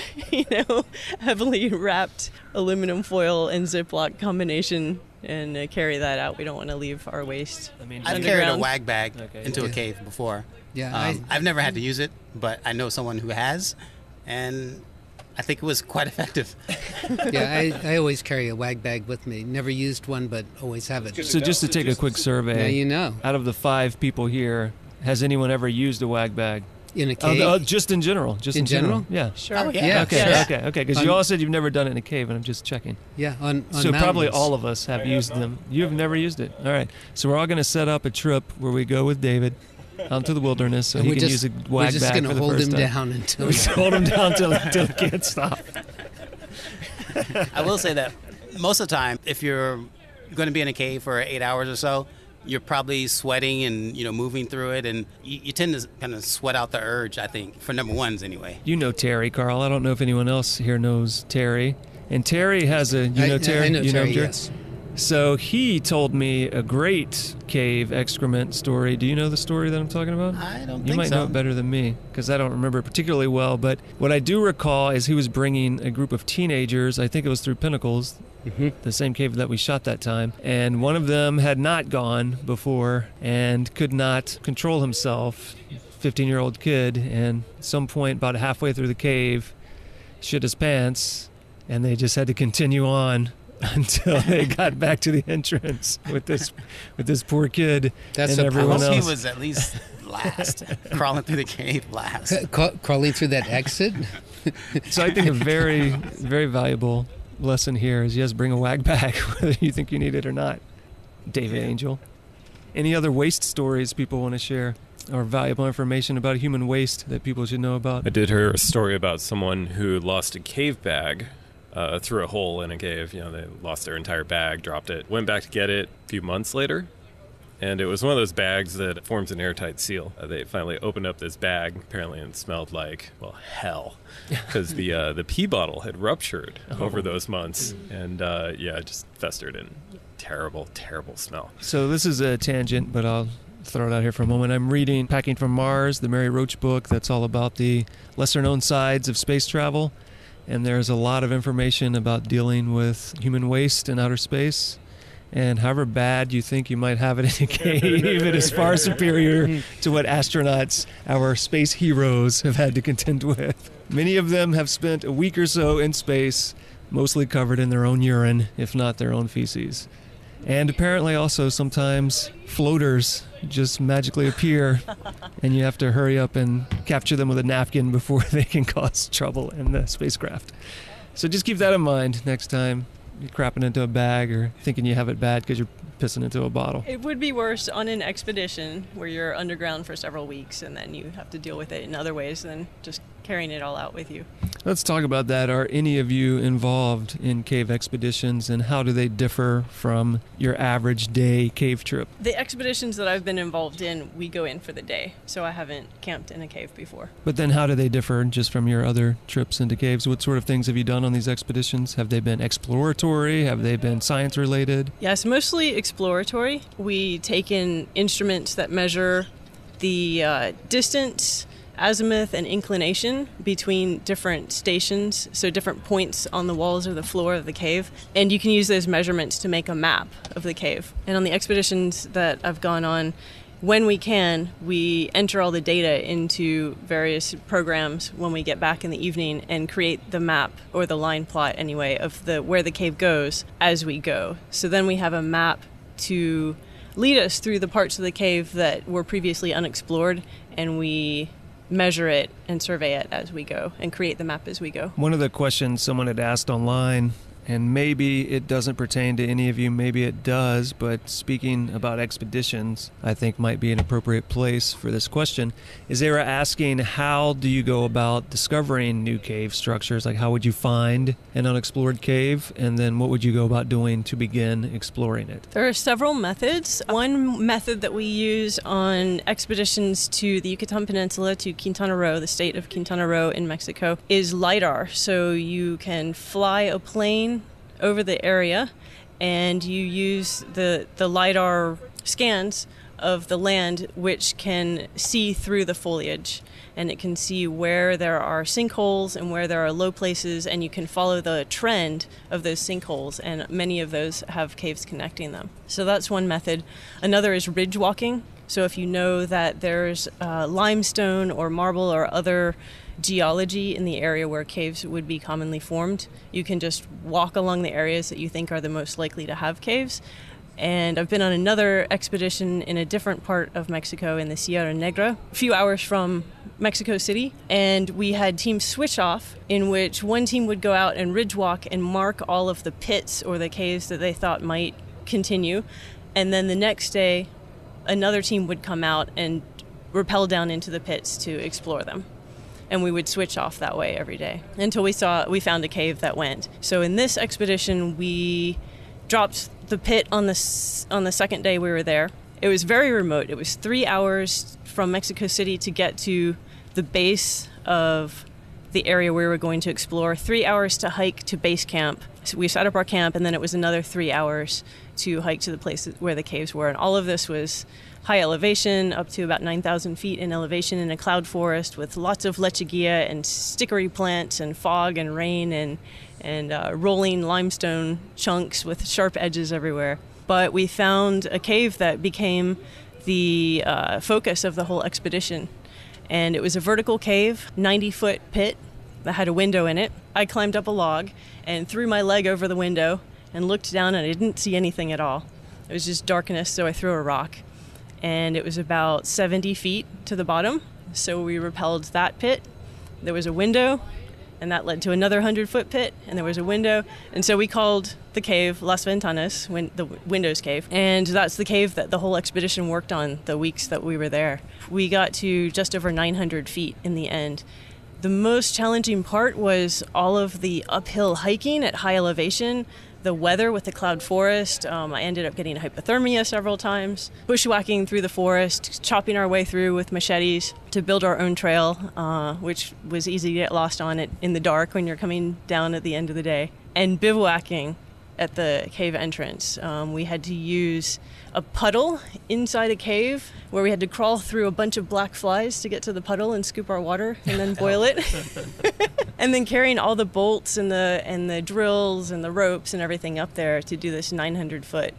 heavily wrapped aluminum foil and Ziploc combination and carry that out. We don't want to leave our waste. I've carried a wag bag into a cave before. Yeah, I've never had to use it, but I know someone who has, and I think it was quite effective. Yeah, I always carry a wag bag with me. Never used one, but always have it. So just to take a quick survey. Now you know. Out of the 5 people here, has anyone ever used a wag bag? In a cave? Just in general. Just in general? Yeah. Sure. Oh, yeah. Okay. Because you all said you've never done it in a cave, and I'm just checking. Yeah, on So mountains. probably all of us have used them. You've never used it. All right. So we're all going to set up a trip where we go with David out to the wilderness so he can use a wag bag We're just going to to hold him time. down until... We just hold him down until he can't stop. I will say that most of the time, if you're going to be in a cave for 8 hours or so, you're probably sweating and moving through it, and you tend to kind of sweat out the urge, I think, for number ones anyway. You know Terry, Carl. I don't know if anyone else here knows Terry. And Terry has a... Terry? I know you Terry, him, yes. So he told me a great cave excrement story. Do you know the story that I'm talking about? I don't You think might so. know it better than me because I don't remember it particularly well. But what I do recall is he was bringing a group of teenagers, I think it was through Pinnacles, the same cave that we shot that time. And one of them had not gone before and could not control himself, 15-year-old kid. And at some point, about halfway through the cave, shit his pants, and they just had to continue on until they got back to the entrance with this poor kid and I everyone hope else. he was at least last, crawling through the cave last. Crawling through that exit? So I think a very, very valuable lesson here is yes, bring a wag bag whether you think you need it or not. David Angel. Any other waste stories people want to share or valuable information about human waste that people should know about? I did hear a story about someone who lost a cave bag through a hole in a cave. They lost their entire bag, dropped it, went back to get it a few months later, and it was one of those bags that forms an airtight seal. They finally opened up this bag, apparently, and it smelled like, hell, because the pee bottle had ruptured over those months, and it just festered in terrible, terrible smell. So this is a tangent, but I'll throw it out here for a moment. I'm reading Packing from Mars, the Mary Roach book that's all about the lesser-known sides of space travel. And there's a lot of information about dealing with human waste in outer space. And however bad you think you might have it in a cave, it is far superior to what astronauts, our space heroes, have had to contend with. Many of them have spent a week or so in space, mostly covered in their own urine, if not their own feces. And apparently also sometimes floaters just magically appear and you have to hurry up and capture them with a napkin before they can cause trouble in the spacecraft. So just keep that in mind next time you're crapping into a bag or thinking you have it bad because you're pissing into a bottle. It would be worse on an expedition where you're underground for several weeks and then you have to deal with it in other ways than just carrying it all out with you. Let's talk about that. Are any of you involved in cave expeditions, and how do they differ from your average day cave trip? The expeditions that I've been involved in, we go in for the day, so I haven't camped in a cave before. But then how do they differ just from your other trips into caves? What sort of things have you done on these expeditions? Have they been exploratory? Have they been science related? Yes, mostly exploratory. We take in instruments that measure the distance, azimuth, and inclination between different stations, so different points on the walls or the floor of the cave. And you can use those measurements to make a map of the cave. And on the expeditions that I've gone on, when we can, we enter all the data into various programs when we get back in the evening and create the map, or the line plot anyway, of where the cave goes as we go. So then we have a map to lead us through the parts of the cave that were previously unexplored, and we measure it and survey it as we go and create the map as we go. One of the questions someone had asked online and maybe it doesn't pertain to any of you, maybe it does, but speaking about expeditions, I think might be an appropriate place for this question. Is Era asking, how do you go about discovering new cave structures? Like, how would you find an unexplored cave, and then what would you go about doing to begin exploring it? There are several methods. One method that we use on expeditions to the Yucatan Peninsula, to Quintana Roo, the state of Quintana Roo in Mexico, is LiDAR. So you can fly a plane over the area, and you use the LiDAR scans of the land, which can see through the foliage, and it can see where there are sinkholes and where there are low places, and you can follow the trend of those sinkholes, and many of those have caves connecting them. So that's one method. Another is ridge walking. So if you know that there's limestone or marble or other geology in the area where caves would be commonly formed, you can just walk along the areas that you think are the most likely to have caves. And I've been on another expedition in a different part of Mexico, in the Sierra Negra, a few hours from Mexico City, and we had teams switch off, in which one team would go out and ridge walk and mark all of the pits or the caves that they thought might continue, and then the next day another team would come out and rappel down into the pits to explore them. And we would switch off that way every day until we found a cave that went. So in this expedition, we dropped the pit on the second day we were there. It was very remote. It was 3 hours from Mexico City to get to the base of the area we were going to explore, 3 hours to hike to base camp. So we set up our camp, and then it was another 3 hours to hike to the places where the caves were. And all of this was high elevation, up to about 9,000 feet in elevation, in a cloud forest with lots of lechuguilla and stickery plants and fog and rain and rolling limestone chunks with sharp edges everywhere. But we found a cave that became the focus of the whole expedition. And it was a vertical cave, 90-foot pit that had a window in it. I climbed up a log and threw my leg over the window and looked down, and I didn't see anything at all. It was just darkness, so I threw a rock. And it was about 70 feet to the bottom. So we rappelled that pit. There was a window, and that led to another 100-foot pit, and there was a window. And so we called the cave Las Ventanas, the Windows Cave. And that's the cave that the whole expedition worked on the weeks that we were there. We got to just over 900 feet in the end. The most challenging part was all of the uphill hiking at high elevation, the weather with the cloud forest. I ended up getting hypothermia several times, bushwhacking through the forest, chopping our way through with machetes to build our own trail, which was easy to get lost on it in the dark when you're coming down at the end of the day, and bivouacking at the cave entrance. We had to use a puddle inside a cave where we had to crawl through a bunch of black flies to get to the puddle and scoop our water and then boil it. And then carrying all the bolts and the drills and the ropes and everything up there to do this 900-foot,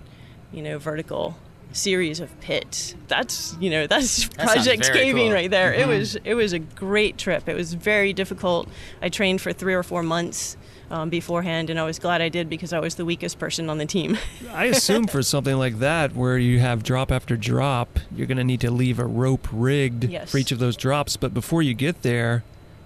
vertical series of pits. That's project caving cool. Right there. Mm-hmm. It was a great trip. It was very difficult. I trained for 3 or 4 months beforehand, and I was glad I did, because I was the weakest person on the team. I assume for something like that, where you have drop after drop, you're going to need to leave a rope rigged yes. for each of those drops. But before you get there,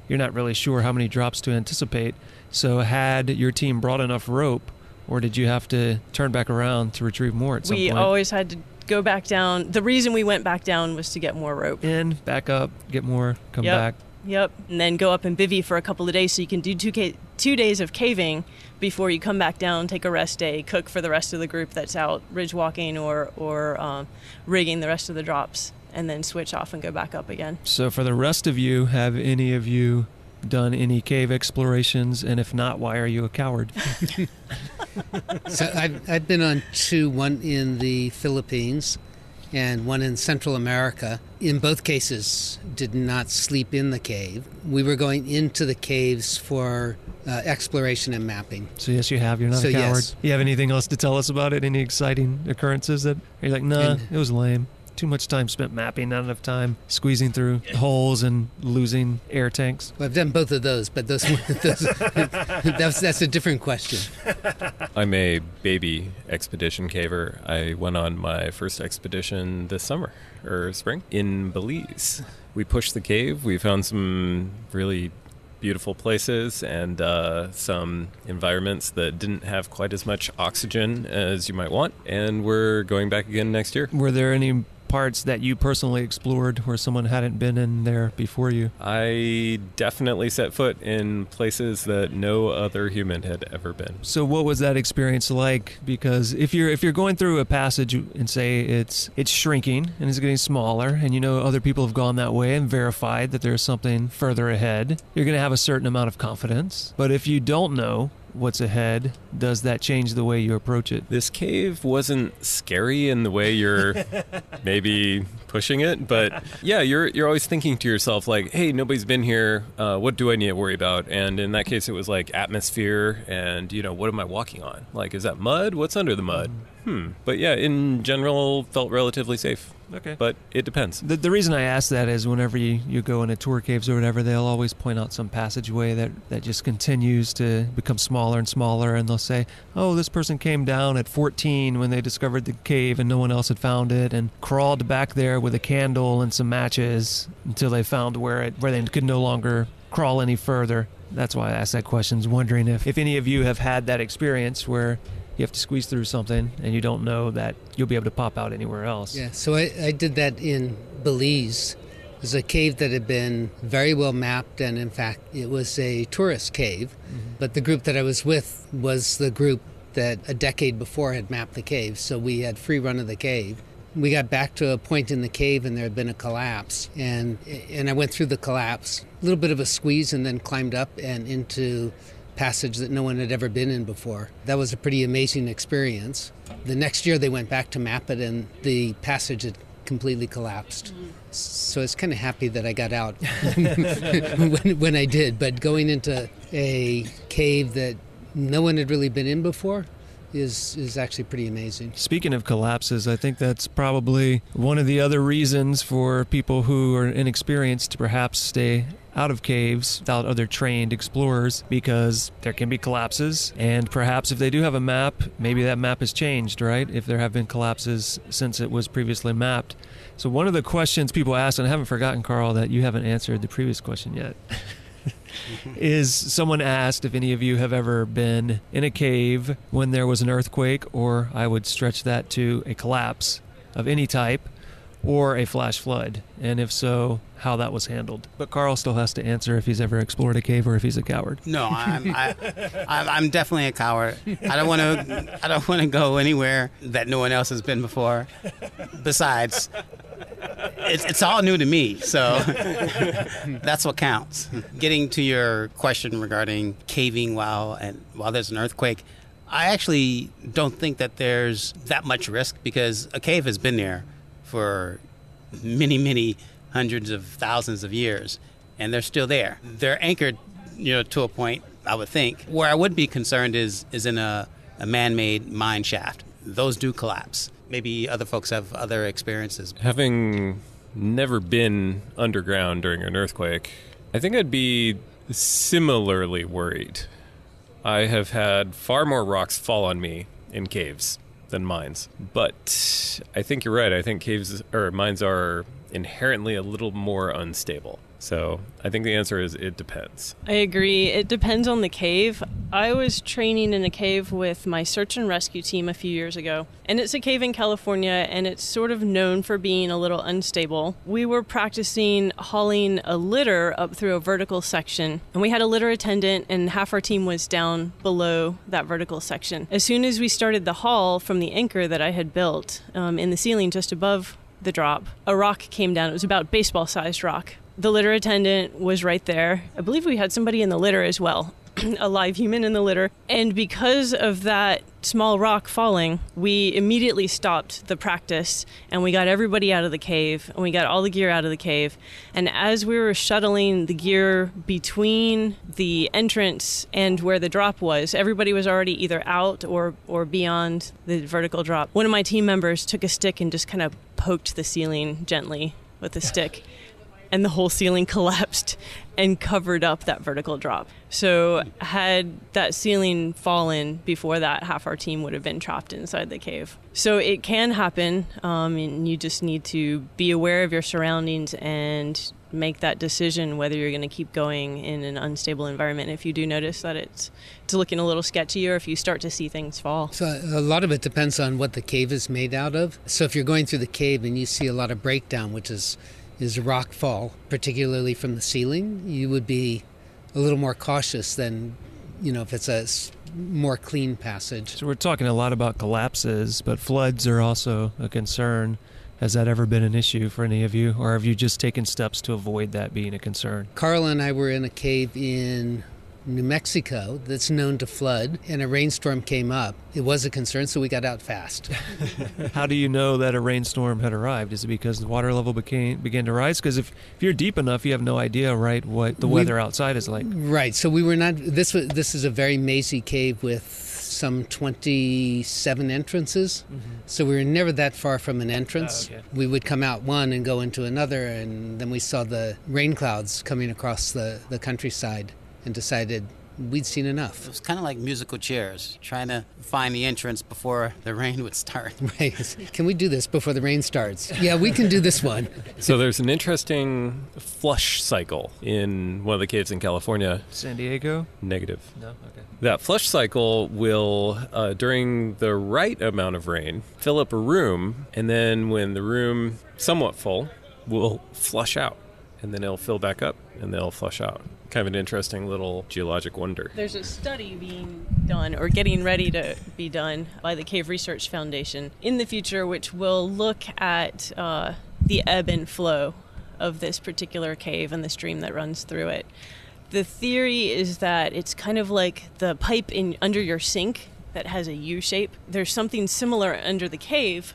you're not really sure how many drops to anticipate. So had your team brought enough rope, or did you have to turn back around to retrieve more at some point? We always had to go back down. The reason we went back down was to get more rope. In, back up, get more, come back. Yep, and then go up and bivvy for a couple of days, so you can do 2 days of caving before you come back down, take a rest day, cook for the rest of the group that's out ridge walking or rigging the rest of the drops, and then switch off and go back up again. So for the rest of you, have any of you done any cave explorations? And if not, why are you a coward? So I've been on 2, one in the Philippines and one in Central America. In both cases, did not sleep in the cave. We were going into the caves for exploration and mapping. So yes, you have. You're not a coward. Yes. You have anything else to tell us about it? Any exciting occurrences that you're like, nah, it was lame. Too much time spent mapping, not enough time squeezing through holes and losing air tanks. Well, I've done both of those, but that's a different question. I'm a baby expedition caver. I went on my first expedition this spring, in Belize. We pushed the cave. We found some really beautiful places and some environments that didn't have quite as much oxygen as you might want. And we're going back again next year. Were there any parts that you personally explored where someone hadn't been in there before you? I definitely set foot in places that no other human had ever been. So what was that experience like? Because if you're going through a passage and say it's shrinking and it's getting smaller, and you know other people have gone that way and verified that there's something further ahead, you're going to have a certain amount of confidence. But if you don't know what's ahead, does that change the way you approach it? This cave wasn't scary in the way you're maybe pushing it, but yeah, you're always thinking to yourself like, hey, nobody's been here, what do I need to worry about? And in that case it was like atmosphere and, you know, what am I walking on? Like, is that mud? What's under the mud? But yeah, in general, felt relatively safe. Okay. But it depends. The reason I ask that is whenever you go into tour caves or whatever, they'll always point out some passageway that just continues to become smaller and smaller, and they'll say, oh, this person came down at 14 when they discovered the cave and no one else had found it, and crawled back there with a candle and some matches until they found where they could no longer crawl any further. That's why I asked that question, wondering if any of you have had that experience where you have to squeeze through something and you don't know that you'll be able to pop out anywhere else. Yeah, so I did that in Belize. It was a cave that had been very well mapped, and in fact it was a tourist cave. But the group that I was with was the group that a decade before had mapped the cave, so we had free run of the cave. We got back to a point in the cave and there had been a collapse, and I went through the collapse, a little bit of a squeeze, and then climbed up and into passage that no one had ever been in before. That was a pretty amazing experience. The next year they went back to map it and the passage had completely collapsed. So I was kind of happy that I got out when I did. But going into a cave that no one had really been in before is actually pretty amazing. Speaking of collapses, I think that's probably one of the other reasons for people who are inexperienced to perhaps stay out of caves without other trained explorers, because there can be collapses, and perhaps if they do have a map, maybe that map has changed, right? If there have been collapses since it was previously mapped. So one of the questions people ask, and I haven't forgotten, Karl, that you haven't answered the previous question yet, is someone asked if any of you have ever been in a cave when there was an earthquake, or I would stretch that to a collapse of any type, or a flash flood, and if so, how that was handled. But Karl still has to answer if he's ever explored a cave or if he's a coward. No, I'm definitely a coward. I don't want to go anywhere that no one else has been before. Besides, it's all new to me, so that's what counts. Getting to your question regarding caving while there's an earthquake, I actually don't think that there's that much risk, because a cave has been there for many, many hundreds of thousands of years, and they're still there. They're anchored, to a point, I would think. Where I would be concerned is in a man-made mine shaft. Those do collapse. Maybe other folks have other experiences. Having never been underground during an earthquake, I think I'd be similarly worried. I have had far more rocks fall on me in caves than mines. But I think you're right. I think mines are inherently a little more unstable. So I think the answer is it depends. I agree. It depends on the cave. I was training in a cave with my search and rescue team a few years ago, and it's a cave in California, and it's sort of known for being a little unstable. We were practicing hauling a litter up through a vertical section, and we had a litter attendant, and half our team was down below that vertical section. As soon as we started the haul from the anchor that I had built in the ceiling just above the drop, a rock came down. It was about baseball-sized rock. The litter attendant was right there. I believe we had somebody in the litter as well, a live human in the litter. And because of that small rock falling, we immediately stopped the practice, and we got everybody out of the cave, and we got all the gear out of the cave. And as we were shuttling the gear between the entrance and where the drop was, everybody was already either out or beyond the vertical drop. One of my team members took a stick and just kind of poked the ceiling gently with the stick. And the whole ceiling collapsed and covered up that vertical drop. So had that ceiling fallen before that, half our team would have been trapped inside the cave. So it can happen, and you just need to be aware of your surroundings and make that decision whether you're going to keep going in an unstable environment if you do notice that it's looking a little sketchy, or if you start to see things fall. So a lot of it depends on what the cave is made out of. So if you're going through the cave and you see a lot of breakdown, which is rock fall, particularly from the ceiling, you would be a little more cautious than, if it's a more clean passage. So we're talking a lot about collapses, but floods are also a concern. Has that ever been an issue for any of you, or have you just taken steps to avoid that being a concern? Karl and I were in a cave in New Mexico that's known to flood, and a rainstorm came up. It was a concern, so we got out fast. How do you know that a rainstorm had arrived? Is it because the water level began to rise? Because if you're deep enough, you have no idea, right, what the weather outside is like. Right. So we were not. This is a very mazy cave with some 27 entrances. Mm-hmm. So we were never that far from an entrance. Oh, okay. We would come out one and go into another, and then we saw the rain clouds coming across the countryside and decided we'd seen enough. It was kind of like musical chairs, trying to find the entrance before the rain would start. Right. Can we do this before the rain starts? Yeah, we can do this one. So there's an interesting flush cycle in one of the caves in California. San Diego? Negative. No? Okay. That flush cycle will, during the right amount of rain, fill up a room, and then when the room somewhat full, will flush out. And then it'll fill back up, and they'll flush out. Kind of an interesting little geologic wonder. There's a study being done, or getting ready to be done, by the Cave Research Foundation in the future, which will look at the ebb and flow of this particular cave and the stream that runs through it. The theory is that it's kind of like the pipe under your sink that has a U shape. There's something similar under the cave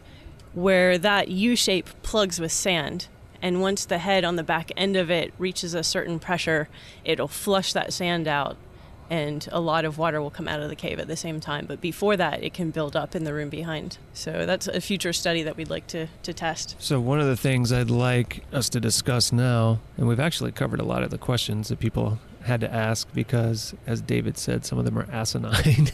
where that U shape plugs with sand. And once the head on the back end of it reaches a certain pressure, it'll flush that sand out, and a lot of water will come out of the cave at the same time. But before that, it can build up in the room behind. So that's a future study that we'd like to test. So one of the things I'd like us to discuss now, and we've actually covered a lot of the questions that people had to ask because, as David said, some of them are asinine.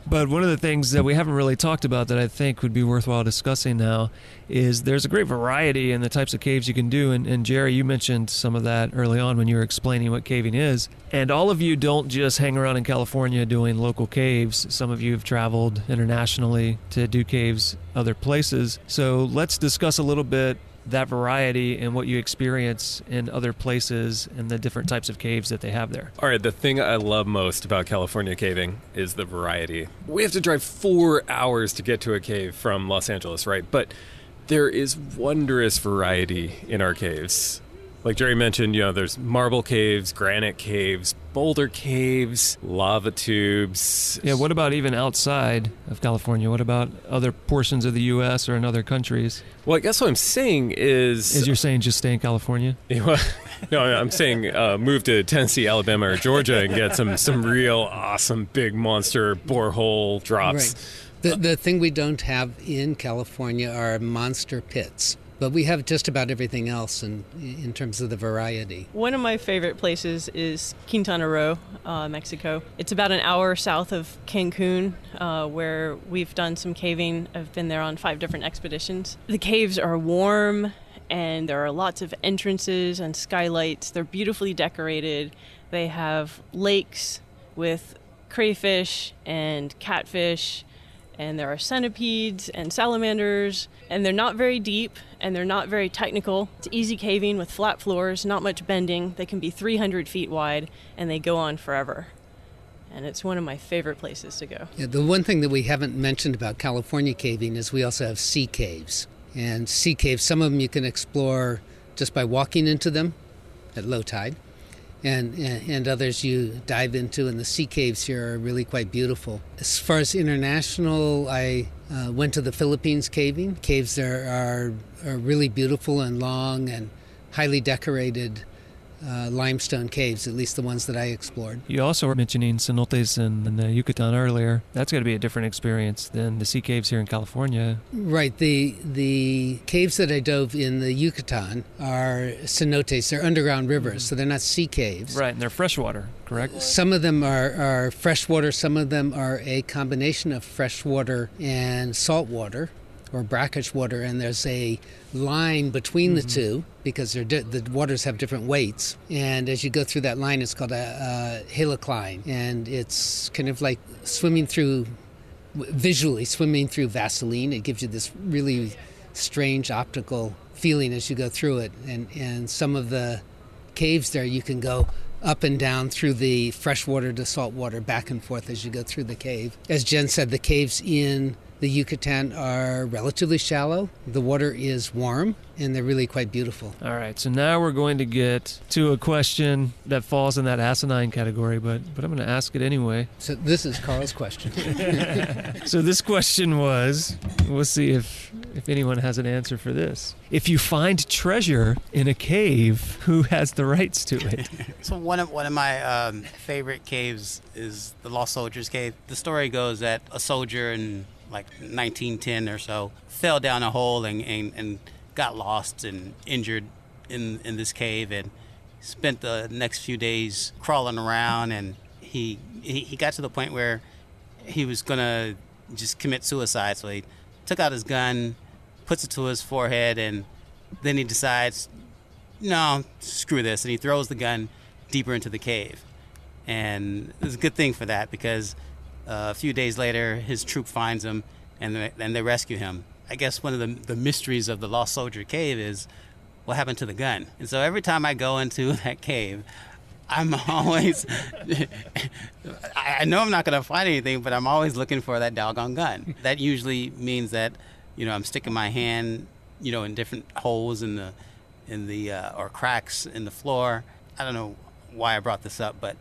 But one of the things that we haven't really talked about that I think would be worthwhile discussing now is there's a great variety in the types of caves you can do. And Jerry, you mentioned some of that early on when you were explaining what caving is. And all of you don't just hang around in California doing local caves. Some of you have traveled internationally to do caves other places. So let's discuss a little bit that variety and what you experience in other places and the different types of caves that they have there. All right, the thing I love most about California caving is the variety. We have to drive 4 hours to get to a cave from Los Angeles, right? But there is wondrous variety in our caves. Like Jerry mentioned, there's marble caves, granite caves, boulder caves, lava tubes. Yeah, what about even outside of California? What about other portions of the U.S. or in other countries? Well, I guess what I'm saying is you're saying just stay in California? No, I'm saying move to Tennessee, Alabama, or Georgia and get some real awesome big monster borehole drops. Right. The thing we don't have in California are monster pits. But we have just about everything else in terms of the variety. One of my favorite places is Quintana Roo, Mexico. It's about an hour south of Cancun, where we've done some caving. I've been there on 5 different expeditions. The caves are warm, and there are lots of entrances and skylights. They're beautifully decorated. They have lakes with crayfish and catfish, and there are centipedes and salamanders, and they're not very deep, and they're not very technical. It's easy caving with flat floors, not much bending. They can be 300 feet wide, and they go on forever. And it's one of my favorite places to go. Yeah, the one thing that we haven't mentioned about California caving is we also have sea caves. And sea caves, some of them you can explore just by walking into them at low tide. And others you dive into, and the sea caves here are really quite beautiful. As far as international, I went to the Philippines caving. Caves there are really beautiful and long and highly decorated limestone caves, at least the ones that I explored. You also were mentioning cenotes in the Yucatan earlier. That's got to be a different experience than the sea caves here in California. Right. The caves that I dove in the Yucatan are cenotes. They're underground rivers, so they're not sea caves. Right, and they're freshwater, correct? Some of them are freshwater. Some of them are a combination of freshwater and saltwater. or brackish water, and there's a line between the two because the waters have different weights. And as you go through that line, it's called a halocline, and it's kind of like visually swimming through Vaseline. It gives you this really strange optical feeling as you go through it. And some of the caves there, you can go up and down through the fresh water to salt water, back and forth as you go through the cave. As Jen said, the caves in the Yucatan are relatively shallow. The water is warm, and they're really quite beautiful. All right, so now we're going to get to a question that falls in that asinine category, but I'm going to ask it anyway. So this is Carl's question. So this question was, we'll see if anyone has an answer for this. If you find treasure in a cave, who has the rights to it? So one of my favorite caves is the Lost Soldiers Cave. The story goes that a soldier in like 1910 or so fell down a hole and got lost and injured in this cave, and spent the next few days crawling around, and he got to the point where he was gonna just commit suicide. So he took out his gun, puts it to his forehead, and then he decides, no, screw this, and he throws the gun deeper into the cave. And it's a good thing for that, because a few days later, his troop finds him, and they rescue him. I guess one of the mysteries of the Lost Soldier Cave is what happened to the gun. And so every time I go into that cave, I'm always, I know I'm not going to find anything, but I'm always looking for that doggone gun. That usually means that, I'm sticking my hand, in different holes in the or cracks in the floor. I don't know why I brought this up, but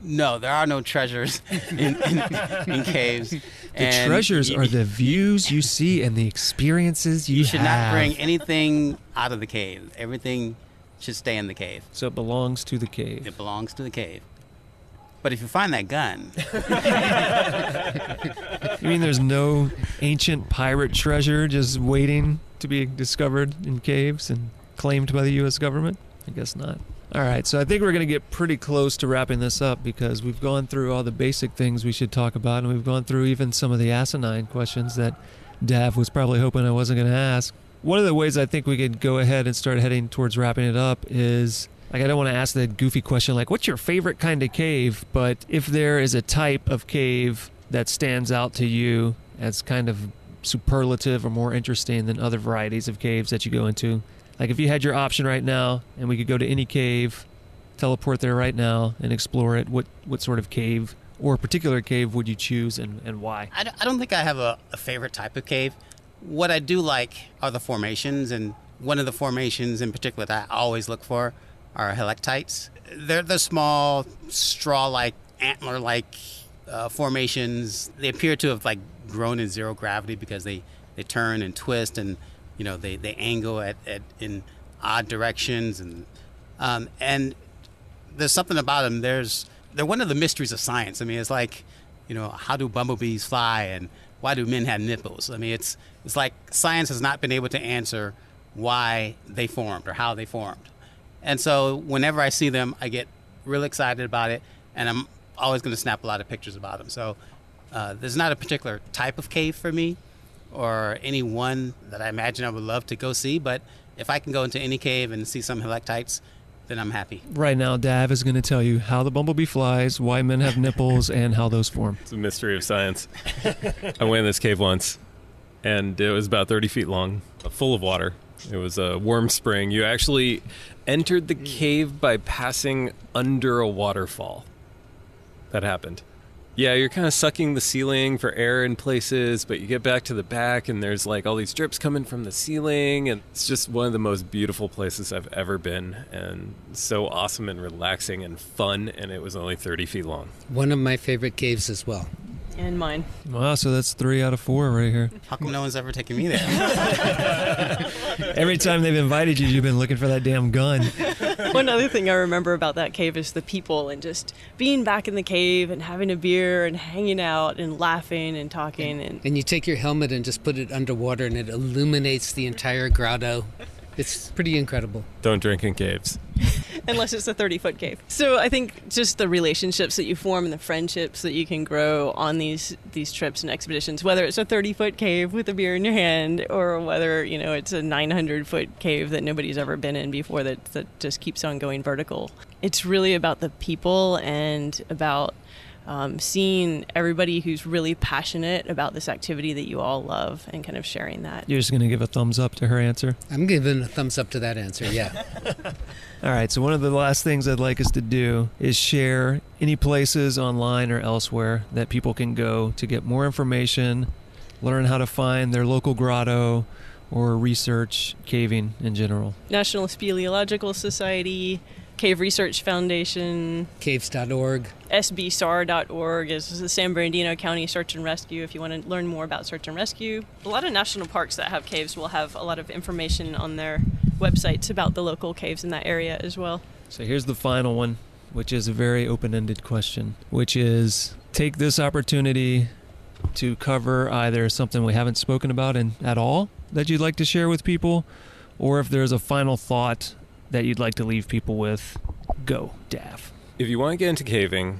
no, there are no treasures in caves. The treasures are the views you see and the experiences you have. You should not bring anything out of the cave. Everything should stay in the cave. So it belongs to the cave. It belongs to the cave. But if you find that gun... You mean there's no ancient pirate treasure just waiting to be discovered in caves and claimed by the U.S. government? I guess not. All right, so I think we're going to get pretty close to wrapping this up, because we've gone through all the basic things we should talk about, and we've gone through even some of the asinine questions that Dav was probably hoping I wasn't going to ask. One of the ways I think we could go ahead and start heading towards wrapping it up is, I don't want to ask that goofy question like, what's your favorite kind of cave? But if there is a type of cave that stands out to you as kind of superlative or more interesting than other varieties of caves that you go into, like if you had your option right now and we could go to any cave, teleport there right now and explore it, what sort of cave or particular cave would you choose, and why? I don't think I have a favorite type of cave. What I do like are the formations, and one of the formations in particular that I always look for are helictites. They're the small, straw-like, antler-like formations. They appear to have grown in zero gravity because they turn and twist, and they angle in odd directions, and there's something about them. They're one of the mysteries of science. I mean, it's like, how do bumblebees fly, and why do men have nipples? I mean, it's like science has not been able to answer why they formed or how they formed. And so whenever I see them, I get really excited about it, and I'm always going to snap a lot of pictures about them. So there's not a particular type of cave for me, or any one that I imagine I would love to go see, but if I can go into any cave and see some helictites, then I'm happy. Right now, Dav is going to tell you how the bumblebee flies, why men have nipples, and how those form. It's a mystery of science. I went in this cave once, and it was about 30 feet long, full of water. It was a warm spring. You actually entered the cave by passing under a waterfall. That happened. Yeah, you're kind of sucking the ceiling for air in places, but you get back to the back and there's all these drips coming from the ceiling, and it's just one of the most beautiful places I've ever been, and so awesome and relaxing and fun, and it was only 30 feet long. One of my favorite caves as well. And mine. Wow, so that's 3 out of 4 right here. How come no one's ever taken me there? Every time they've invited you, you've been looking for that damn gun. One other thing I remember about that cave is the people, and just being back in the cave and having a beer and hanging out and laughing and talking. And you take your helmet and just put it underwater, and it illuminates the entire grotto. It's pretty incredible. Don't drink in caves. unless it's a 30-foot cave. So I think just the relationships that you form and the friendships that you can grow on these trips and expeditions, whether it's a 30-foot cave with a beer in your hand or whether, it's a 900-foot cave that nobody's ever been in before that just keeps on going vertical. It's really about the people and about seeing everybody who's really passionate about this activity that you all love and kind of sharing that. You're just going to give a thumbs up to her answer? I'm giving a thumbs up to that answer, yeah. All right, so one of the last things I'd like us to do is share any places online or elsewhere that people can go to get more information, learn how to find their local grotto, or research caving in general. National Speleological Society, Cave Research Foundation, Caves.org. SBSAR.org is the San Bernardino County Search and Rescue if you want to learn more about search and rescue. A lot of national parks that have caves will have a lot of information on their websites about the local caves in that area as well. So here's the final one, which is a very open-ended question, which is take this opportunity to cover either something we haven't spoken about at all that you'd like to share with people, or if there's a final thought that you'd like to leave people with. Go, Daff. If you want to get into caving,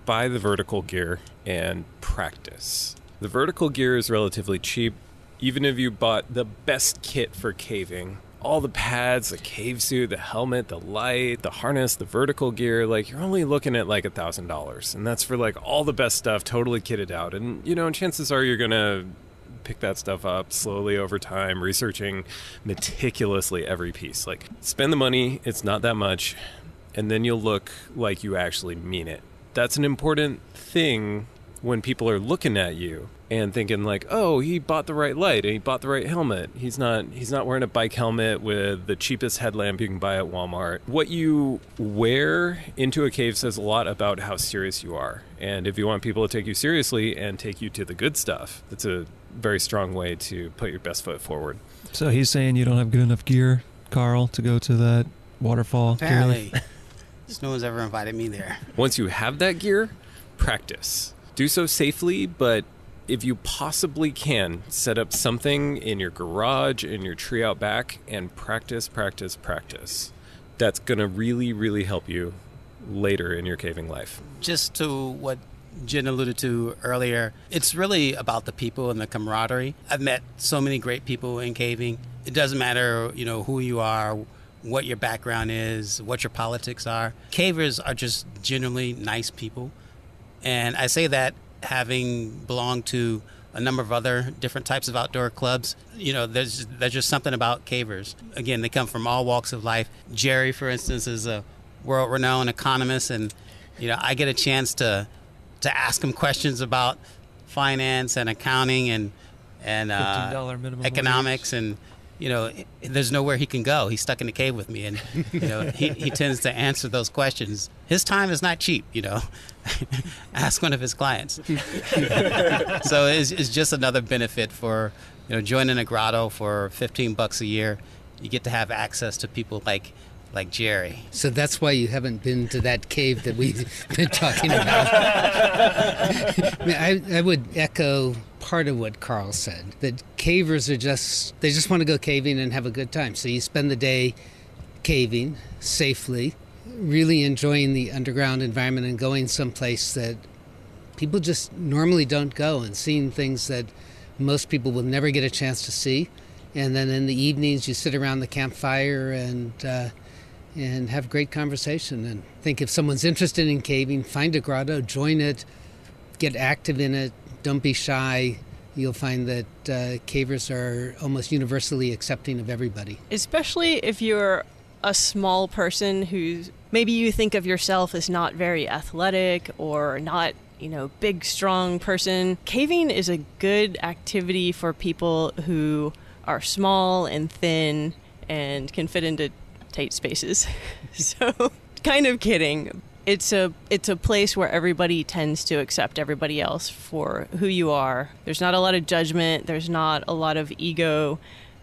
buy the vertical gear and practice. The vertical gear is relatively cheap. Even if you bought the best kit for caving, all the pads, the cave suit, the helmet, the light, the harness, the vertical gear, you're only looking at $1,000. And that's for all the best stuff totally kitted out. And, chances are you're going to pick that stuff up slowly over time, researching meticulously every piece. Spend the money, it's not that much, and then you'll look like you actually mean it. That's an important thing when people are looking at you and thinking oh, he bought the right light and he bought the right helmet. He's not wearing a bike helmet with the cheapest headlamp you can buy at Walmart. What you wear into a cave says a lot about how serious you are. And if you want people to take you seriously and take you to the good stuff, it's a very strong way to put your best foot forward. So he's saying you don't have good enough gear, Karl, to go to that waterfall? Apparently. Just no one's ever invited me there. Once you have that gear, practice. Do so safely, but if you possibly can, set up something in your garage, in your tree out back, and practice. That's going to really, really help you later in your caving life. Just to what Jen alluded to earlier, it's really about the people and the camaraderie. I've met so many great people in caving. It doesn't matter, who you are, what your background is, what your politics are. Cavers are just generally nice people. And I say that having belonged to a number of other different types of outdoor clubs, there's just something about cavers. Again, they come from all walks of life. Jerry, for instance, is a world-renowned economist, and I get a chance to ask him questions about finance and accounting and $15 minimum economics, wage. and there's nowhere he can go. He's stuck in the cave with me, and he tends to answer those questions. His time is not cheap. Ask one of his clients. So it's just another benefit for joining a grotto for $15 a year. You get to have access to people like Jerry. So that's why you haven't been to that cave that we've been talking about. I would echo part of what Karl said, that cavers they just want to go caving and have a good time. So you spend the day caving safely, really enjoying the underground environment and going someplace that people just normally don't go, and seeing things that most people will never get a chance to see. And then in the evenings you sit around the campfire and have great conversation. And I think if someone's interested in caving, find a grotto, join it, get active in it, don't be shy. You'll find that cavers are almost universally accepting of everybody. Especially if you're a small person who maybe you think of yourself as not very athletic or not, big, strong person. Caving is a good activity for people who are small and thin and can fit into tight spaces. So, kind of kidding. It's a place where everybody tends to accept everybody else for who you are. There's not a lot of judgment. There's not a lot of ego.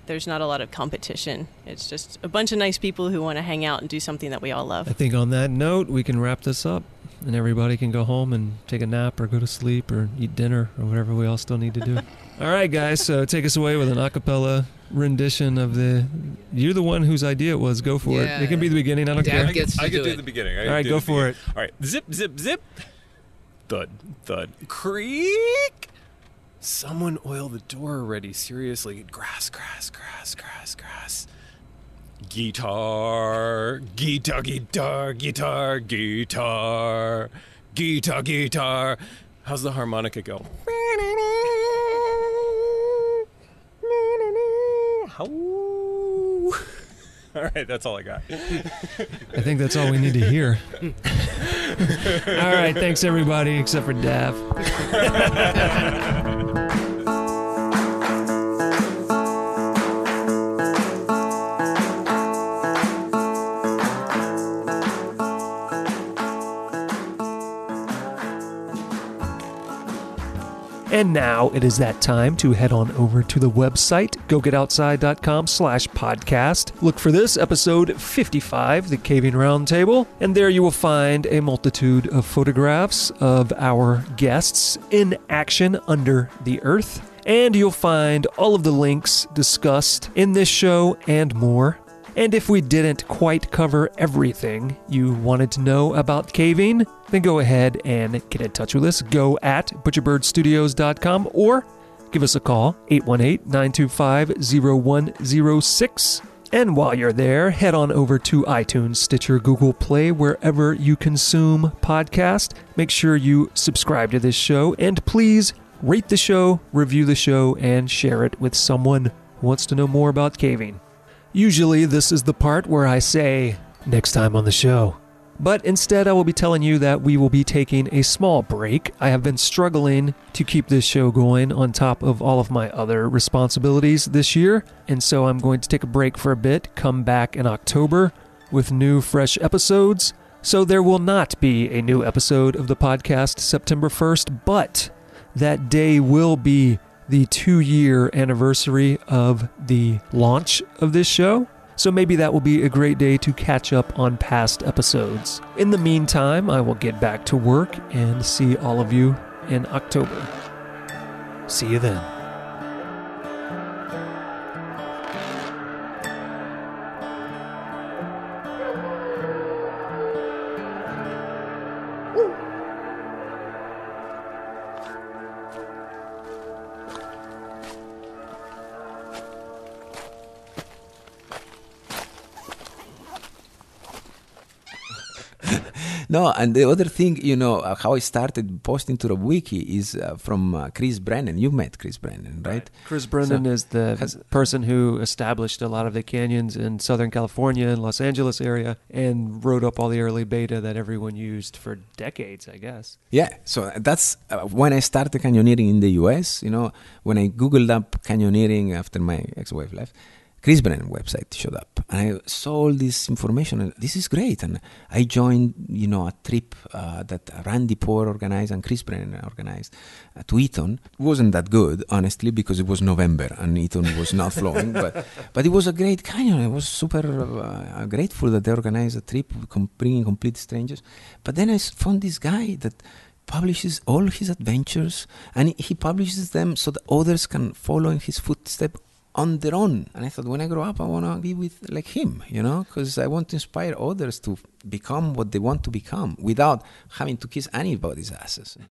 There's not a lot of competition. It's just a bunch of nice people who want to hang out and do something that we all love. I think on that note, we can wrap this up, and everybody can go home and take a nap or go to sleep or eat dinner or whatever we all still need to do. All right, guys. So take us away with an a cappella rendition of the. You're the one whose idea it was. Go for it. It can be the beginning. I don't care. I could do the beginning. All right, go for it. All right. Zip, zip, zip. Thud, thud. Creak. Someone oil the door already. Seriously. Grass, grass, grass, grass, grass. Guitar, guitar, guitar, guitar, guitar, guitar, guitar. How's the harmonica go? All right, that's all I got. I think that's all we need to hear. All right, thanks everybody except for Dav. And now it is that time to head on over to the website, gogetoutside.com/podcast. Look for this, episode 55, the Caving Roundtable, and there you will find a multitude of photographs of our guests in action under the earth. And you'll find all of the links discussed in this show and more. And if we didn't quite cover everything you wanted to know about caving, then go ahead and get in touch with us. Go at butcherbirdstudios.com or give us a call, 818-925-0106. And while you're there, head on over to iTunes, Stitcher, Google Play, wherever you consume podcasts. Make sure you subscribe to this show, and please rate the show, review the show, and share it with someone who wants to know more about caving. Usually this is the part where I say, next time on the show. But instead I will be telling you that we will be taking a small break. I have been struggling to keep this show going on top of all of my other responsibilities this year. And so I'm going to take a break for a bit, come back in October with new fresh episodes. So there will not be a new episode of the podcast September 1st, but that day will be the 2-year anniversary of the launch of this show. So maybe that will be a great day to catch up on past episodes. In the meantime, I will get back to work and see all of you in October. See you then. No, and the other thing, how I started posting to the wiki is from Chris Brennan. You met Chris Brennan, right? Chris Brennan is the person who established a lot of the canyons in Southern California and Los Angeles area and wrote up all the early beta that everyone used for decades, I guess. Yeah, so that's when I started canyoneering in the US. When I Googled up canyoneering after my ex-wife left, Chris Brennan website showed up, and I saw all this information, and this is great. And I joined, a trip that Randy Poor organized and Chris Brennan organized to Eton. It wasn't that good, honestly, because it was November and Eton was not flowing, but it was a great canyon. I was super grateful that they organized a trip bringing complete strangers. But then I found this guy that publishes all his adventures, and he publishes them so that others can follow in his footsteps on their own. And I thought, when I grow up, I want to be like him, because I want to inspire others to become what they want to become without having to kiss anybody's asses.